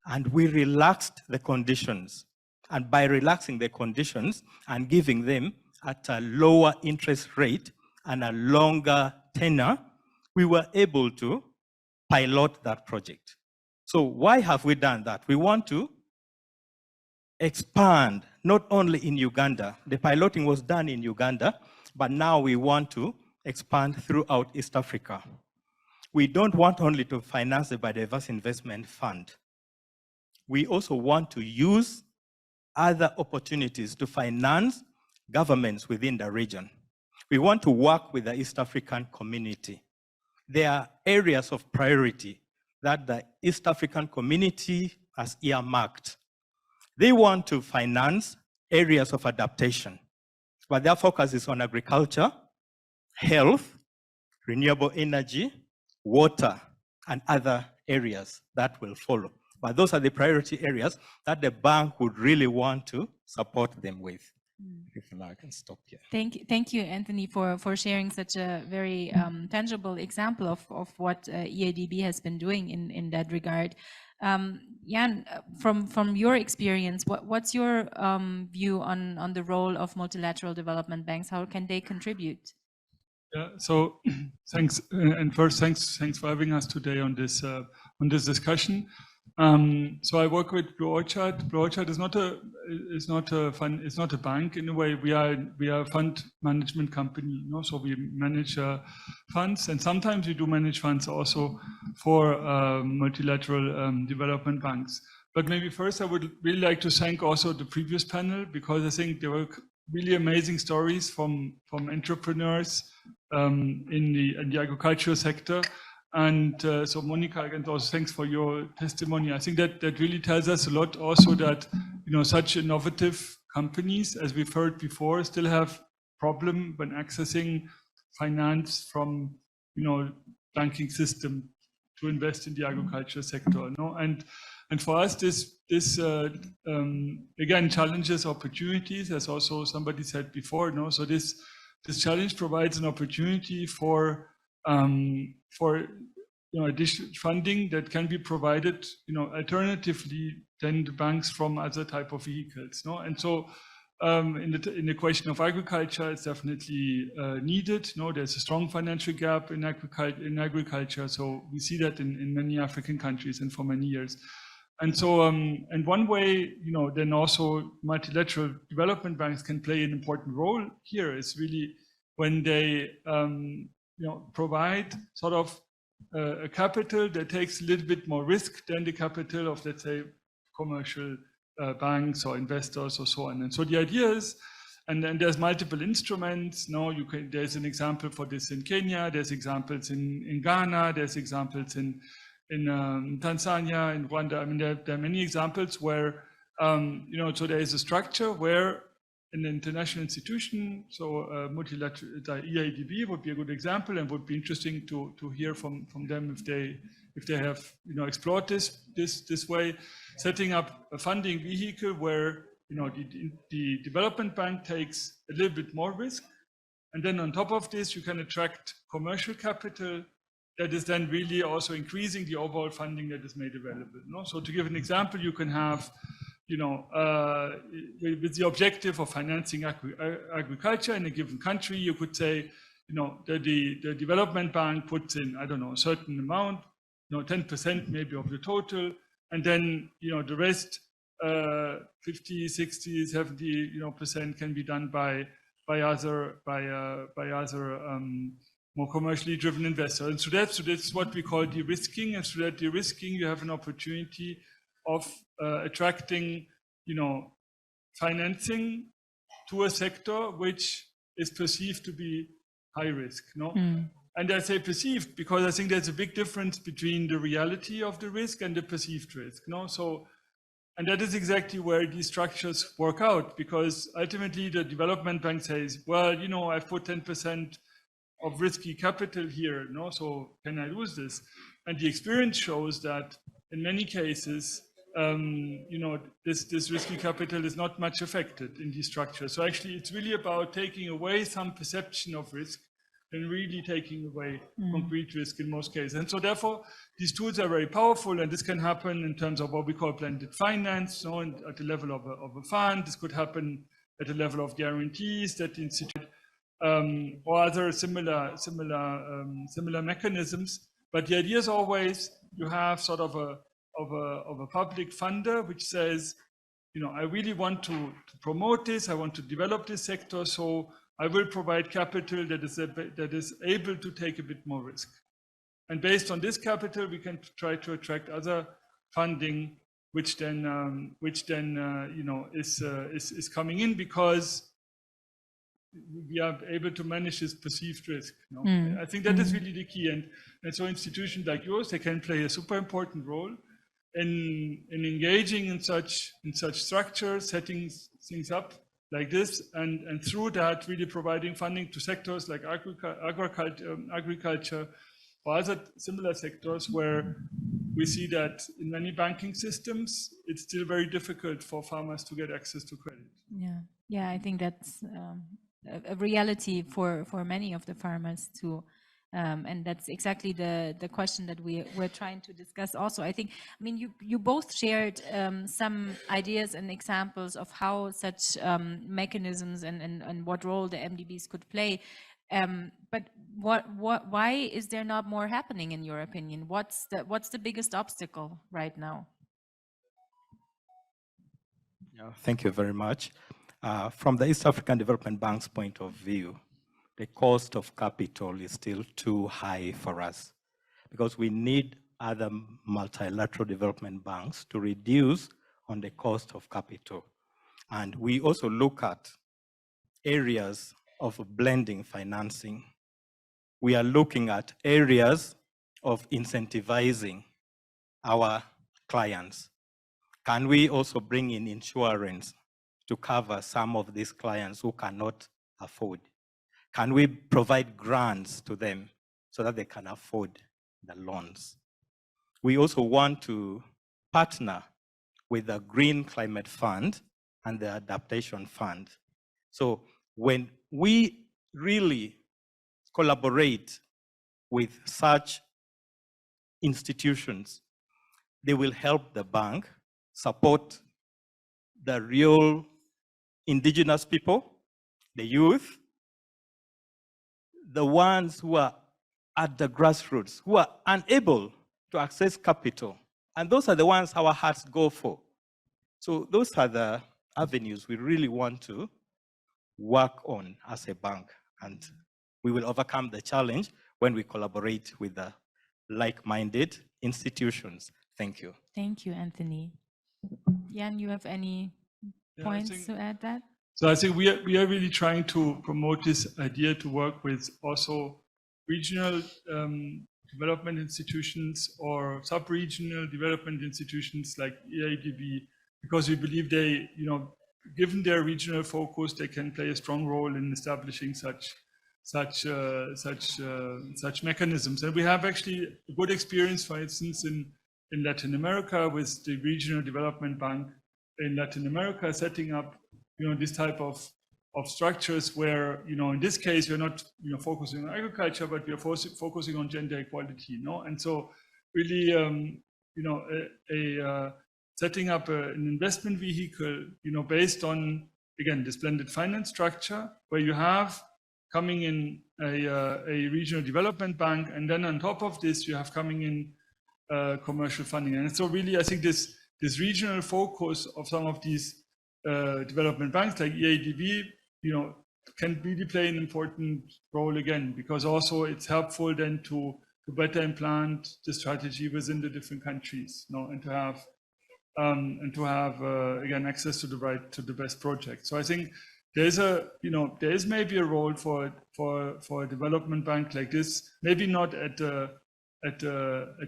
And we relaxed the conditions. And by relaxing the conditions and giving them at a lower interest rate and a longer tenure, we were able to pilot that project. So why have we done that? We want to expand, not only in Uganda. The piloting was done in Uganda, but now we want to expand throughout East Africa. We don't want only to finance the Biodiverse Investment Fund. We also want to use other opportunities to finance governments within the region. We want to work with the East African community. There are areas of priority that the East African community has earmarked. They want to finance areas of adaptation, but their focus is on agriculture, health, renewable energy, water, and other areas that will follow. But those are the priority areas that the bank would really want to support them with. If I can stop here. Thank you, Anthony, for sharing such a very tangible example of what EADB has been doing in that regard. Jan, from your experience, what's your view on the role of multilateral development banks? How can they contribute? Yeah, so thanks, and first thanks for having us today on this discussion. So I work with Blue Orchard. Blue Orchard is not a bank in a way. We are a fund management company, you know? So we manage funds, and sometimes we do manage funds also for multilateral development banks. But maybe first I would really like to thank also the previous panel, because I think there were really amazing stories from entrepreneurs in the agricultural sector. And so Monica, again, also thanks for your testimony. I think that really tells us a lot also that, you know, such innovative companies, as we've heard before, still have problem when accessing finance from, you know, banking system to invest in the agriculture sector. No? And for us, this again challenges opportunities, as also somebody said before. No? So this challenge provides an opportunity for you know, additional funding that can be provided, you know, alternatively than the banks from other type of vehicles. No? And so in the question of agriculture, it's definitely needed. No, there's a strong financial gap in agriculture. So we see that in many African countries and for many years. And so, and one way, you know, then also multilateral development banks can play an important role here is really when they, you know, provide sort of a capital that takes a little bit more risk than the capital of, let's say, commercial banks or investors or so on. And so the idea is, and then there's multiple instruments. No, you can. There's an example for this in Kenya. There's examples in Ghana. There's examples in Tanzania, in Rwanda. I mean, there are many examples where, you know, so there is a structure where an international institution, so multilateral, the EADB would be a good example, and would be interesting to hear from them if they have, you know, explored this way, setting up a funding vehicle where, you know, the development bank takes a little bit more risk, and then on top of this you can attract commercial capital that is then really also increasing the overall funding that is made available. No? So to give an example, you can have, you know, with the objective of financing agriculture in a given country, you could say, you know, the development bank puts in, I don't know, a certain amount, you know, 10% maybe of the total, and then, you know, the rest, 50, 60, 70, you know, percent can be done by other more commercially driven investors. And so that's what we call de-risking. And through that de-risking, you have an opportunity of attracting, you know, financing to a sector which is perceived to be high risk. No, and I say perceived because I think there's a big difference between the reality of the risk and the perceived risk. No, so And that is exactly where these structures work out, because ultimately the development bank says, well, you know, I've put 10% of risky capital here, no? So can I lose this? And the experience shows that in many cases, you know, this risky capital is not much affected in these structures. So actually, it's really about taking away some perception of risk and really taking away concrete risk in most cases. And so therefore, these tools are very powerful, and this can happen in terms of what we call blended finance, so at the level of a fund. This could happen at the level of guarantees that the institute or other similar mechanisms. But the idea is always you have sort of a public funder which says, you know, I really want to promote this, I want to develop this sector, so I will provide capital that is able to take a bit more risk. And based on this capital, we can try to attract other funding, which then you know, is coming in, because we are able to manage this perceived risk. You know? I think that is really the key. And so institutions like yours, they can play a super important role in engaging in such structures, setting things up like this, and through that really providing funding to sectors like agriculture or other similar sectors where we see that in many banking systems, it's still very difficult for farmers to get access to credit. Yeah, I think that's a reality for many of the farmers too. And that's exactly the question that we're trying to discuss also. I think, I mean, you both shared some ideas and examples of how such mechanisms and what role the MDBs could play. But why is there not more happening in your opinion? What's the biggest obstacle right now? Yeah, thank you very much. From the East African Development Bank's point of view, the cost of capital is still too high for us, because we need other multilateral development banks to reduce on the cost of capital. And we also look at areas of blending financing. We are looking at areas of incentivizing our clients. Can we also bring in insurance to cover some of these clients who cannot afford? Can we provide grants to them so that they can afford the loans? We also want to partner with the Green Climate Fund and the Adaptation Fund. So when we really collaborate with such institutions, they will help the bank support the real indigenous people, the youth, the ones who are at the grassroots, who are unable to access capital. And those are the ones our hearts go for. So those are the avenues we really want to work on as a bank. And we will overcome the challenge when we collaborate with the like-minded institutions. Thank you. Thank you, Anthony. Jan, you have any points to add that? So I think we are really trying to promote this idea to work with also regional development institutions or sub-regional development institutions like EIDB, because we believe they, you know, given their regional focus, they can play a strong role in establishing such mechanisms. And we have actually a good experience, for instance, in Latin America with the Regional Development Bank in Latin America setting up, you know, this type of structures where, you know, in this case, we're not, you know, focusing on agriculture, but we're focusing on gender equality, you know? And so really, you know, setting up an investment vehicle, you know, based on, again, this blended finance structure where you have coming in a regional development bank, and then on top of this, you have coming in commercial funding. And so really, I think this regional focus of some of these development banks like EIDB, you know, can really play an important role again, because also it's helpful then to better implant the strategy within the different countries, you know, and to have again access to the best projects. So I think there is maybe a role for a development bank like this, maybe not at the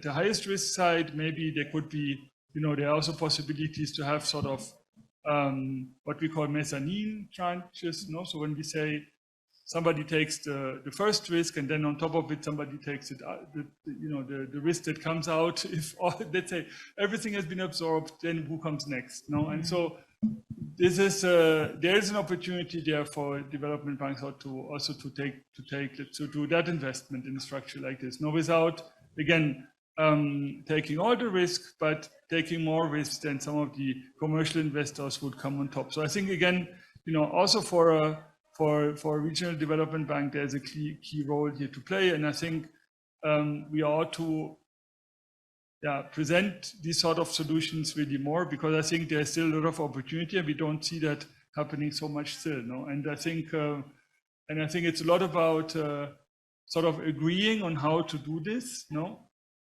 highest risk side. Maybe there could be, there are also possibilities to have sort of what we call mezzanine tranches. So when we say somebody takes the first risk, and then on top of it, somebody takes it, the risk that comes out. If let's say everything has been absorbed, then who comes next? And so this is there is an opportunity there for development banks to do that investment in a structure like this. Without again taking all the risk, but taking more risk than some of the commercial investors would come on top. So I think again, also for a regional development bank, there's a key role here to play, and I think we ought to present these sort of solutions really more, because I think there's still a lot of opportunity, and we don't see that happening so much still. And I think it's a lot about sort of agreeing on how to do this,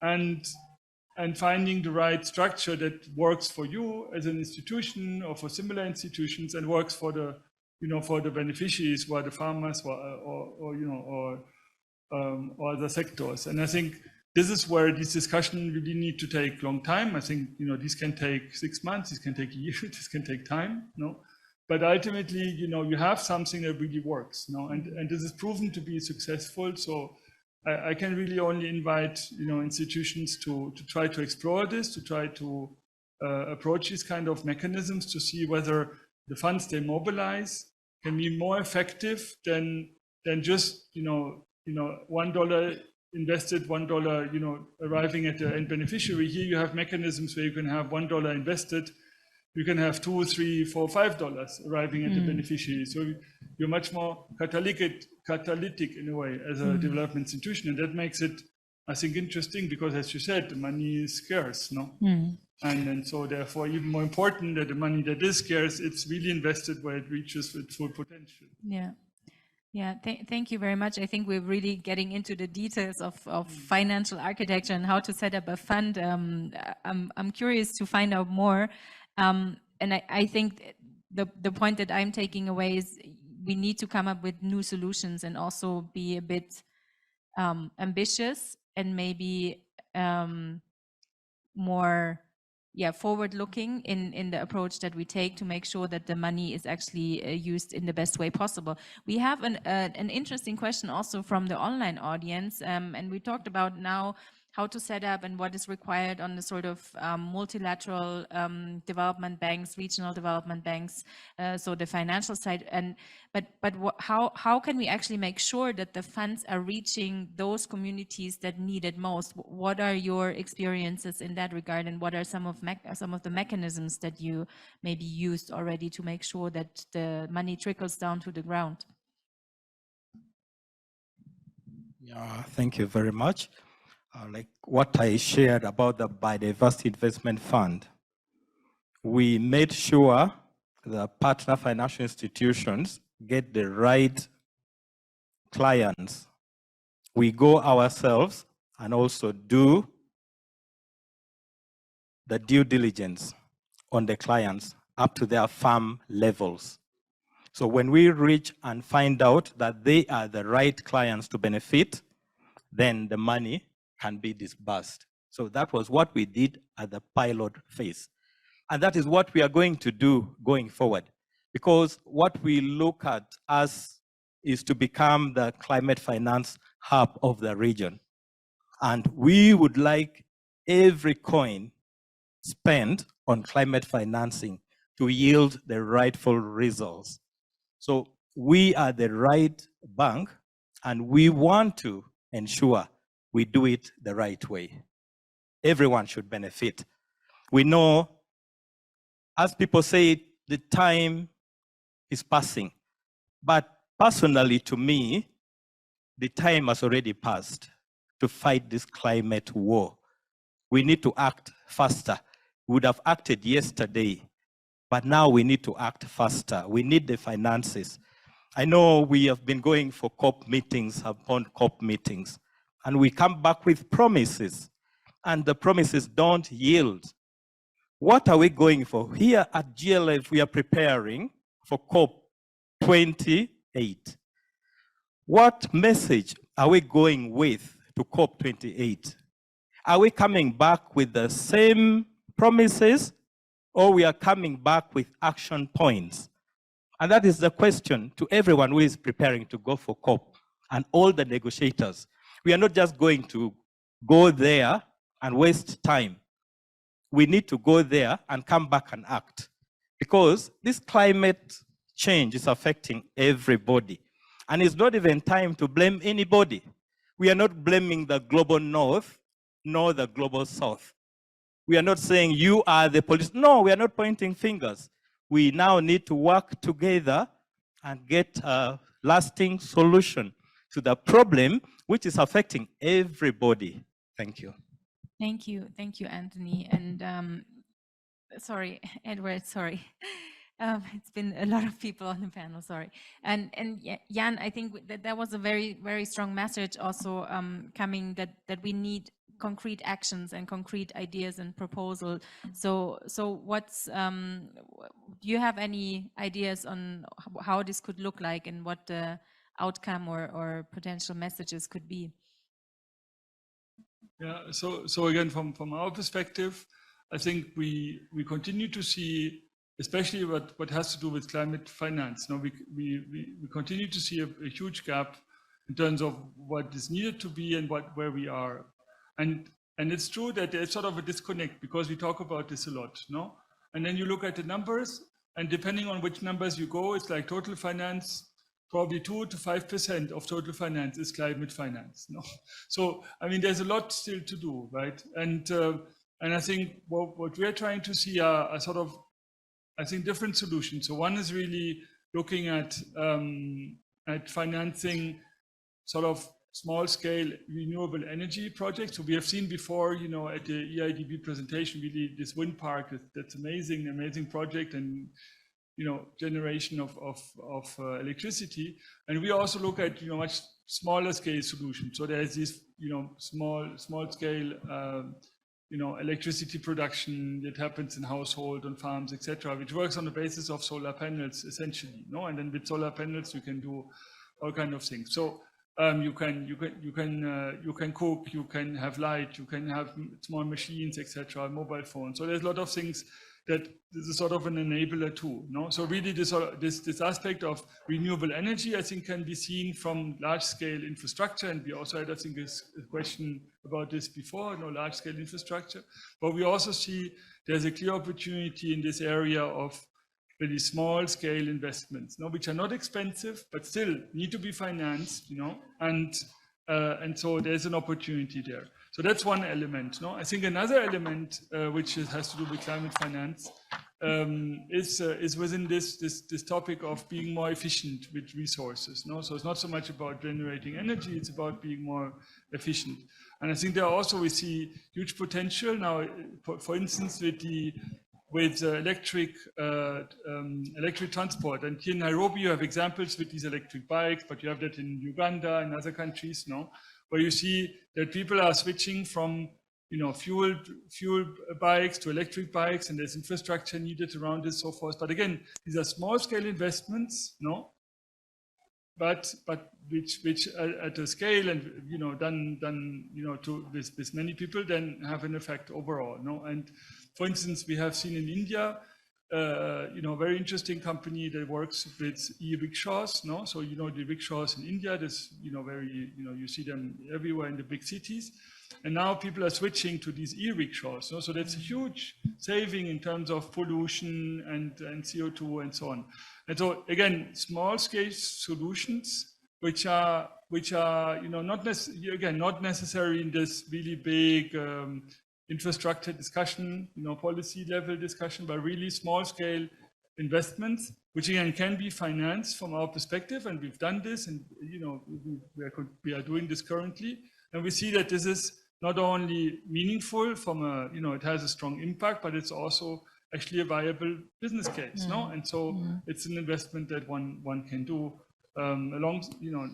and finding the right structure that works for you as an institution or for similar institutions, and works for the for the beneficiaries, who are the farmers or other sectors. And I think this is where this discussion really need to take long time. I think this can take 6 months, this can take a year, this can take time. But ultimately, you have something that really works. And this is proven to be successful. So I can really only invite institutions to try to explore this, to try to approach these kind of mechanisms, to see whether the funds they mobilize can be more effective than just $1 invested, $1 arriving at the end beneficiary. Here you have mechanisms where you can have $1 invested, you can have $2, $3, $4, $5 arriving at the beneficiary. So you're much more catalytic in a way as a development institution, and that makes it, I think, interesting, because as you said, the money is scarce, and so therefore even more important that the money that is scarce, it's really invested where it reaches its full potential. Thank you very much. I think we're really getting into the details of financial architecture and how to set up a fund. I'm curious to find out more. And I think the point that I'm taking away is we need to come up with new solutions and also be a bit ambitious and maybe more forward-looking in the approach that we take to make sure that the money is actually used in the best way possible. We have an interesting question also from the online audience, and we talked about now how to set up and what is required on the sort of multilateral development banks, regional development banks, so the financial side. But how can we actually make sure that the funds are reaching those communities that need it most? What are your experiences in that regard, and what are some of the mechanisms that you maybe used already to make sure that the money trickles down to the ground? Thank you very much. Like what I shared about the Biodiversity Investment Fund, we made sure the partner financial institutions get the right clients. We go ourselves and also do the due diligence on the clients up to their farm levels. So when we reach and find out that they are the right clients to benefit, then the money can be disbursed. So that was what we did at the pilot phase. And that is what we are going to do going forward. Because what we look at as is to become the climate finance hub of the region. And we would like every coin spent on climate financing to yield the rightful results. So we are the right bank, and we want to ensure we do it the right way. Everyone should benefit. We know, as people say, the time is passing. But personally, to me, the time has already passed to fight this climate war. We need to act faster. We would have acted yesterday, but now we need to act faster. We need the finances. I know we have been going for COP meetings upon COP meetings, and we come back with promises, and the promises don't yield. What are we going for? Here at GLF, we are preparing for COP 28. What message are we going with to COP 28? Are we coming back with the same promises or we are coming back with action points? And that is the question to everyone who is preparing to go for COP and all the negotiators. We are not just going to go there and waste time. We need to go there and come back and act, because this climate change is affecting everybody. And it's not even time to blame anybody. We are not blaming the global north nor the global south. We are not saying you are the police. No, we are not pointing fingers. We now need to work together and get a lasting solution to the problem which is affecting everybody. Thank you. Thank you, Anthony. And sorry, Edward, sorry. It's been a lot of people on the panel, sorry. And Jan, I think that was a very, very strong message also coming that we need concrete actions and concrete ideas and proposal. So what's, do you have any ideas on how this could look like and what the outcome or potential messages could be? Yeah, so again, from our perspective, I think we continue to see, especially what has to do with climate finance. Now we continue to see a huge gap in terms of what is needed to be and where we are. And it's true that there's sort of a disconnect, because we talk about this a lot, no? And then you look at the numbers, and depending on which numbers you go, it's like total finance, probably 2 to 5% of total finance is climate finance, no? So, I mean, there's a lot still to do, right? And I think what we're trying to see are sort of, I think, different solutions. So one is really looking at financing sort of small-scale renewable energy projects. So we have seen before, you know, at the EIDB presentation, really this wind park, that's amazing project, and you know, generation of electricity. And we also look at, you know, much smaller scale solutions. So there's this, you know, small scale, you know, electricity production that happens in household, on farms, etc., which works on the basis of solar panels, essentially, no? And then with solar panels, you can do all kinds of things. So you can cook, you can have light, you can have small machines, etc., mobile phones. So there's a lot of things that this is sort of an enabler too, no? So really this aspect of renewable energy, I think, can be seen from large-scale infrastructure, and we also had, I think, a question about this before, you know, large-scale infrastructure. But we also see there's a clear opportunity in this area of really small-scale investments, no, which are not expensive, but still need to be financed, you know, and so there's an opportunity there. So that's one element, no? I think another element which has to do with climate finance is within this topic of being more efficient with resources, no? So it's not so much about generating energy, it's about being more efficient. And I think there also we see huge potential now, for instance, with electric transport. And here in Nairobi, you have examples with these electric bikes, but you have that in Uganda and other countries, no? Where you see that people are switching from, you know, fuel bikes to electric bikes, and there's infrastructure needed around this, so forth. But again, these are small scale investments, no? But which at a scale and, you know, done you know, to with many people, then have an effect overall, no? And for instance, we have seen in India, you know, a very interesting company that works with e-rickshaws, no? So, you know, the rickshaws in India, this, you know, very, you know, you see them everywhere in the big cities. And now people are switching to these e-rickshaws, no? So that's a huge saving in terms of pollution and CO2 and so on. And so again, small scale solutions, which are, you know, not necessarily in this really big, infrastructure discussion, you know, policy level discussion, but really small scale investments, which again can be financed from our perspective. And we've done this, and, you know, we are doing this currently. And we see that this is not only meaningful from a, you know, it has a strong impact, but it's also actually a viable business case, no? And so it's an investment that one can do along, you know,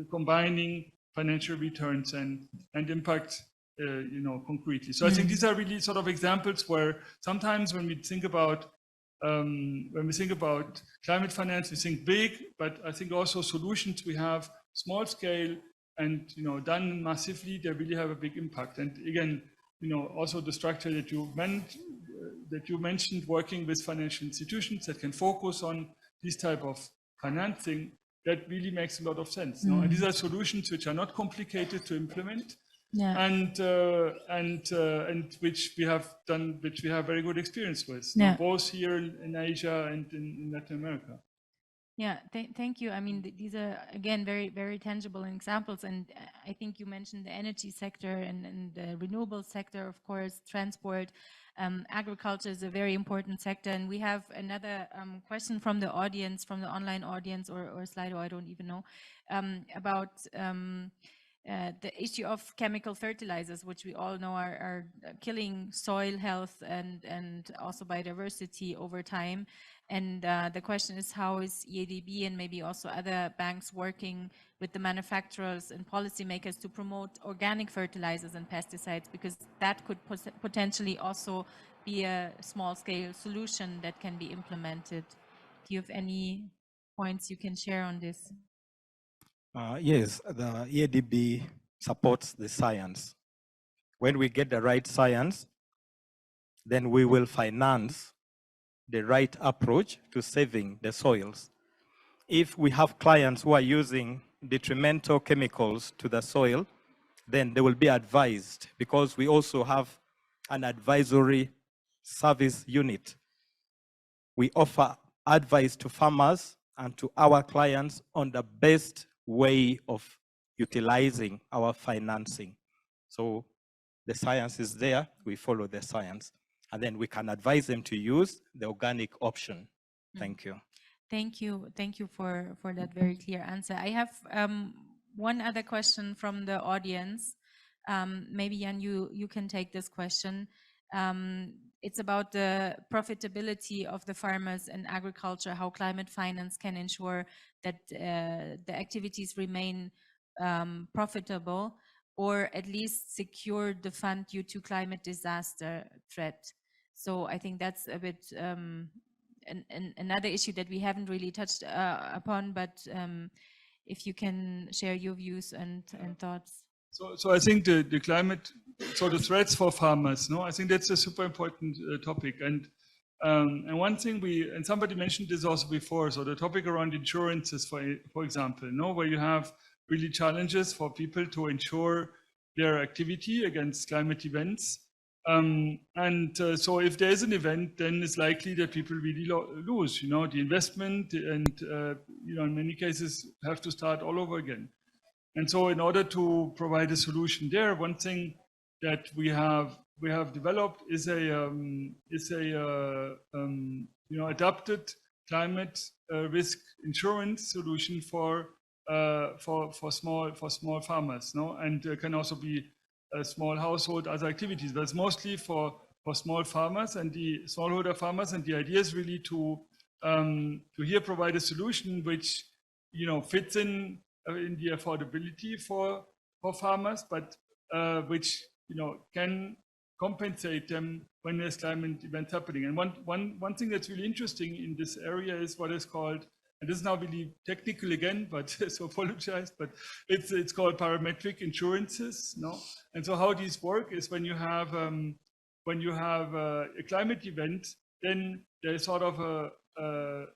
combining financial returns and impact, you know, concretely. So I think these are really sort of examples where sometimes when we think about climate finance, we think big, but I think also solutions we have small scale and, you know, done massively, they really have a big impact. And again, you know, also the structure that you that you mentioned, working with financial institutions that can focus on this type of financing, that really makes a lot of sense. No? And these are solutions which are not complicated to implement, and which we have done, which we have very good experience with, both here in Asia and in Latin America. Yeah, thank you. I mean, these are, again, very, very tangible examples. And I think you mentioned the energy sector and the renewable sector, of course, transport. Agriculture is a very important sector. And we have another question from the audience, from the online audience, or Slido, I don't even know, about the issue of chemical fertilizers, which we all know are killing soil health and also biodiversity over time. And the question is, how is EADB and maybe also other banks working with the manufacturers and policymakers to promote organic fertilizers and pesticides? Because that could potentially also be a small-scale solution that can be implemented. Do you have any points you can share on this? Yes, the EADB supports the science. When we get the right science, then we will finance the right approach to saving the soils. If we have clients who are using detrimental chemicals to the soil, then they will be advised, because we also have an advisory service unit. We offer advice to farmers and to our clients on the best way of utilizing our financing. So the science is there, we follow the science, and then we can advise them to use the organic option. Thank you. Thank you. Thank you for that very clear answer. I have one other question from the audience. Maybe Jan, you can take this question. It's about the profitability of the farmers in agriculture, how climate finance can ensure that the activities remain profitable, or at least secure the fund due to climate disaster threat. So I think that's a bit another issue that we haven't really touched upon, but if you can share your views and thoughts. So I think the climate, so the threats for farmers, no, I think that's a super important topic. And one thing and somebody mentioned this also before, so the topic around insurances, for example, no, where you have really challenges for people to insure their activity against climate events. So if there's an event, then it's likely that people really lose, the investment, and, in many cases have to start all over again. And so in order to provide a solution there, one thing that we have developed is a adapted climate risk insurance solution for small farmers, no, and can also be a small household, other activities, but it's mostly for small farmers and the smallholder farmers. And the idea is really to here provide a solution which fits in the affordability for farmers, but which can compensate them when there's climate events happening. And one thing that's really interesting in this area is what is called, and this is now really technical again, but so apologize, but it's called parametric insurances, no? And so how these work is when you have a climate event, then there's sort of a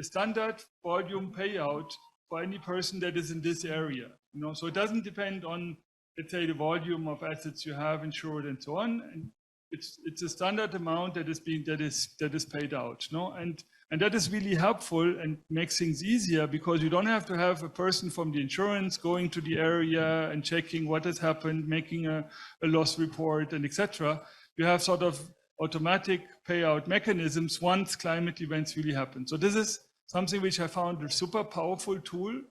standard volume payout for any person that is in this area, so it doesn't depend on, let's say, the volume of assets you have insured and so on. And it's a standard amount that is paid out, no? And that is really helpful and makes things easier, because you don't have to have a person from the insurance going to the area and checking what has happened, making a loss report, and etc. You have sort of automatic payout mechanisms once climate events really happen. So this is something which I found a super powerful tool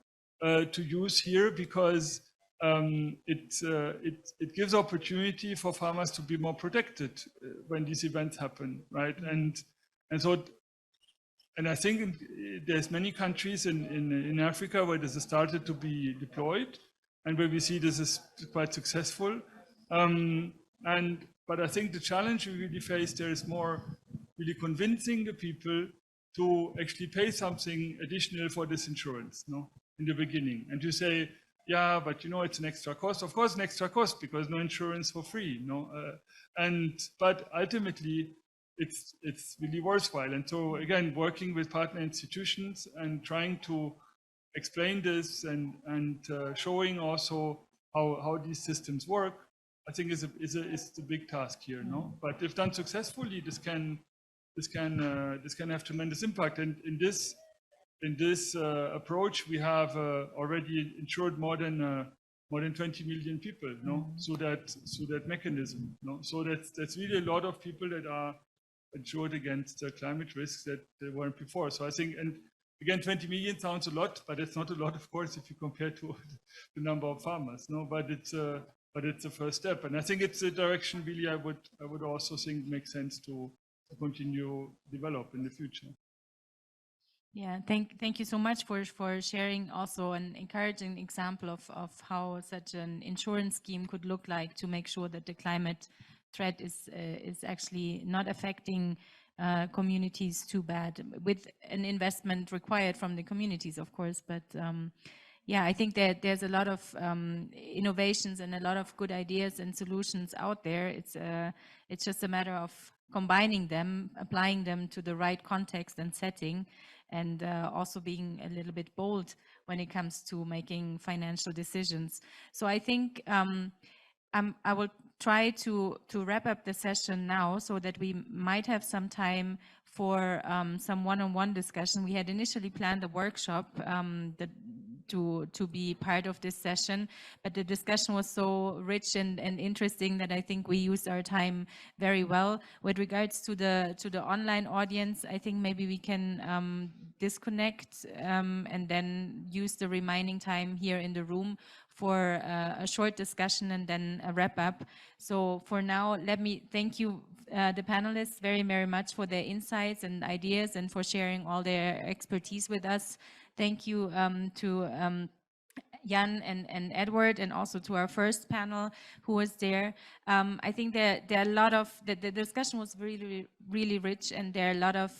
to use here, because it gives opportunity for farmers to be more protected when these events happen, right? And I think there's many countries in Africa where this has started to be deployed, and where we see this is quite successful. But I think the challenge we really face there is more really convincing the people to actually pay something additional for this insurance, no, in the beginning, and to say, yeah, but it's an extra cost. Of course, an extra cost, because no insurance for free, no. But ultimately, it's really worthwhile. And so again, working with partner institutions and trying to explain this and showing also how these systems work, I think is the big task here, no? But if done successfully, this can have tremendous impact. And in this approach, we have already insured more than 20 million people, no? So that mechanism, no? So that's really a lot of people that are insured against climate risks that they weren't before. So I think, and again, 20 million sounds a lot, but it's not a lot, of course, if you compare to the number of farmers, no? But it's a first step, and I think it's a direction really I would also think makes sense to continue develop in the future. Yeah, thank you so much for sharing also an encouraging example of how such an insurance scheme could look like to make sure that the climate threat is actually not affecting communities too bad, with an investment required from the communities, of course. But yeah, I think that there's a lot of innovations and a lot of good ideas and solutions out there. It's just a matter of combining them, applying them to the right context and setting, and also being a little bit bold when it comes to making financial decisions. So I think I will try to wrap up the session now so that we might have some time for some one-on-one discussion. We had initially planned a workshop to be part of this session, but the discussion was so rich and interesting that I think we used our time very well. With regards to the online audience, I think maybe we can disconnect and then use the remaining time here in the room for a short discussion and then a wrap up. So for now, let me thank you, the panelists, very, very much for their insights and ideas and for sharing all their expertise with us. Thank you to Jan and Edward, and also to our first panel who was there. I think there are a lot of, the discussion was really, really rich, and there are a lot of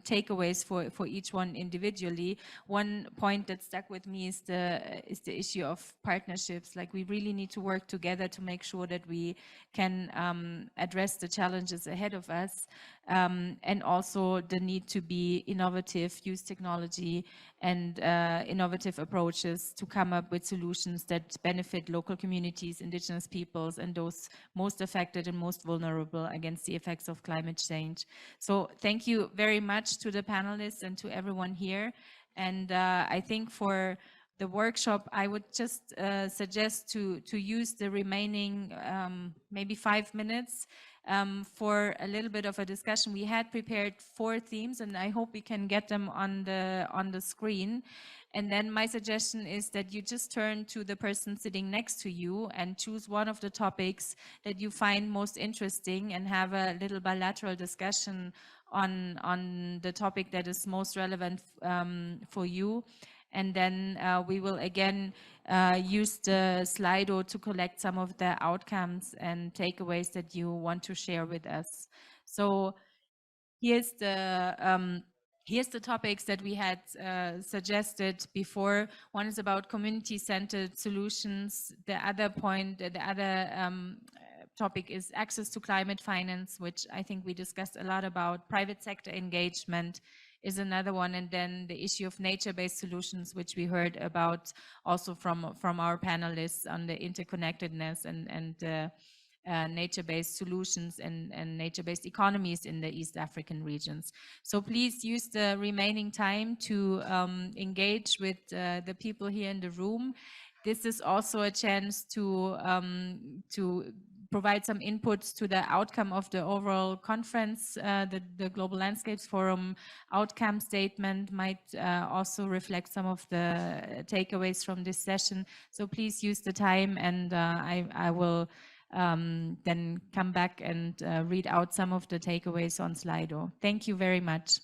takeaways for each one individually. One point that stuck with me is the issue of partnerships. Like, we really need to work together to make sure that we can address the challenges ahead of us, and also the need to be innovative, use technology and innovative approaches to come up with solutions that benefit local communities, indigenous peoples, and those most affected and most vulnerable against the effects of climate change. So thank you very much to the panelists and to everyone here. And I think for the workshop, I would just suggest to use the remaining maybe 5 minutes for a little bit of a discussion. We had prepared 4 themes, and I hope we can get them on the screen. And then my suggestion is that you just turn to the person sitting next to you and choose one of the topics that you find most interesting and have a little bilateral discussion on the topic that is most relevant for you. And then we will again use the Slido to collect some of the outcomes and takeaways that you want to share with us. So here's the topics that we had suggested before. One is about community-centered solutions. The other topic is access to climate finance, which I think we discussed a lot about. Private sector engagement is another one, and then the issue of nature-based solutions, which we heard about also from our panelists on the interconnectedness and nature-based solutions and nature-based economies in the East African regions. So please use the remaining time to engage with the people here in the room. This is also a chance to provide some inputs to the outcome of the overall conference. The Global Landscapes Forum outcome statement might also reflect some of the takeaways from this session. So please use the time, and I will then come back and read out some of the takeaways on Slido. Thank you very much.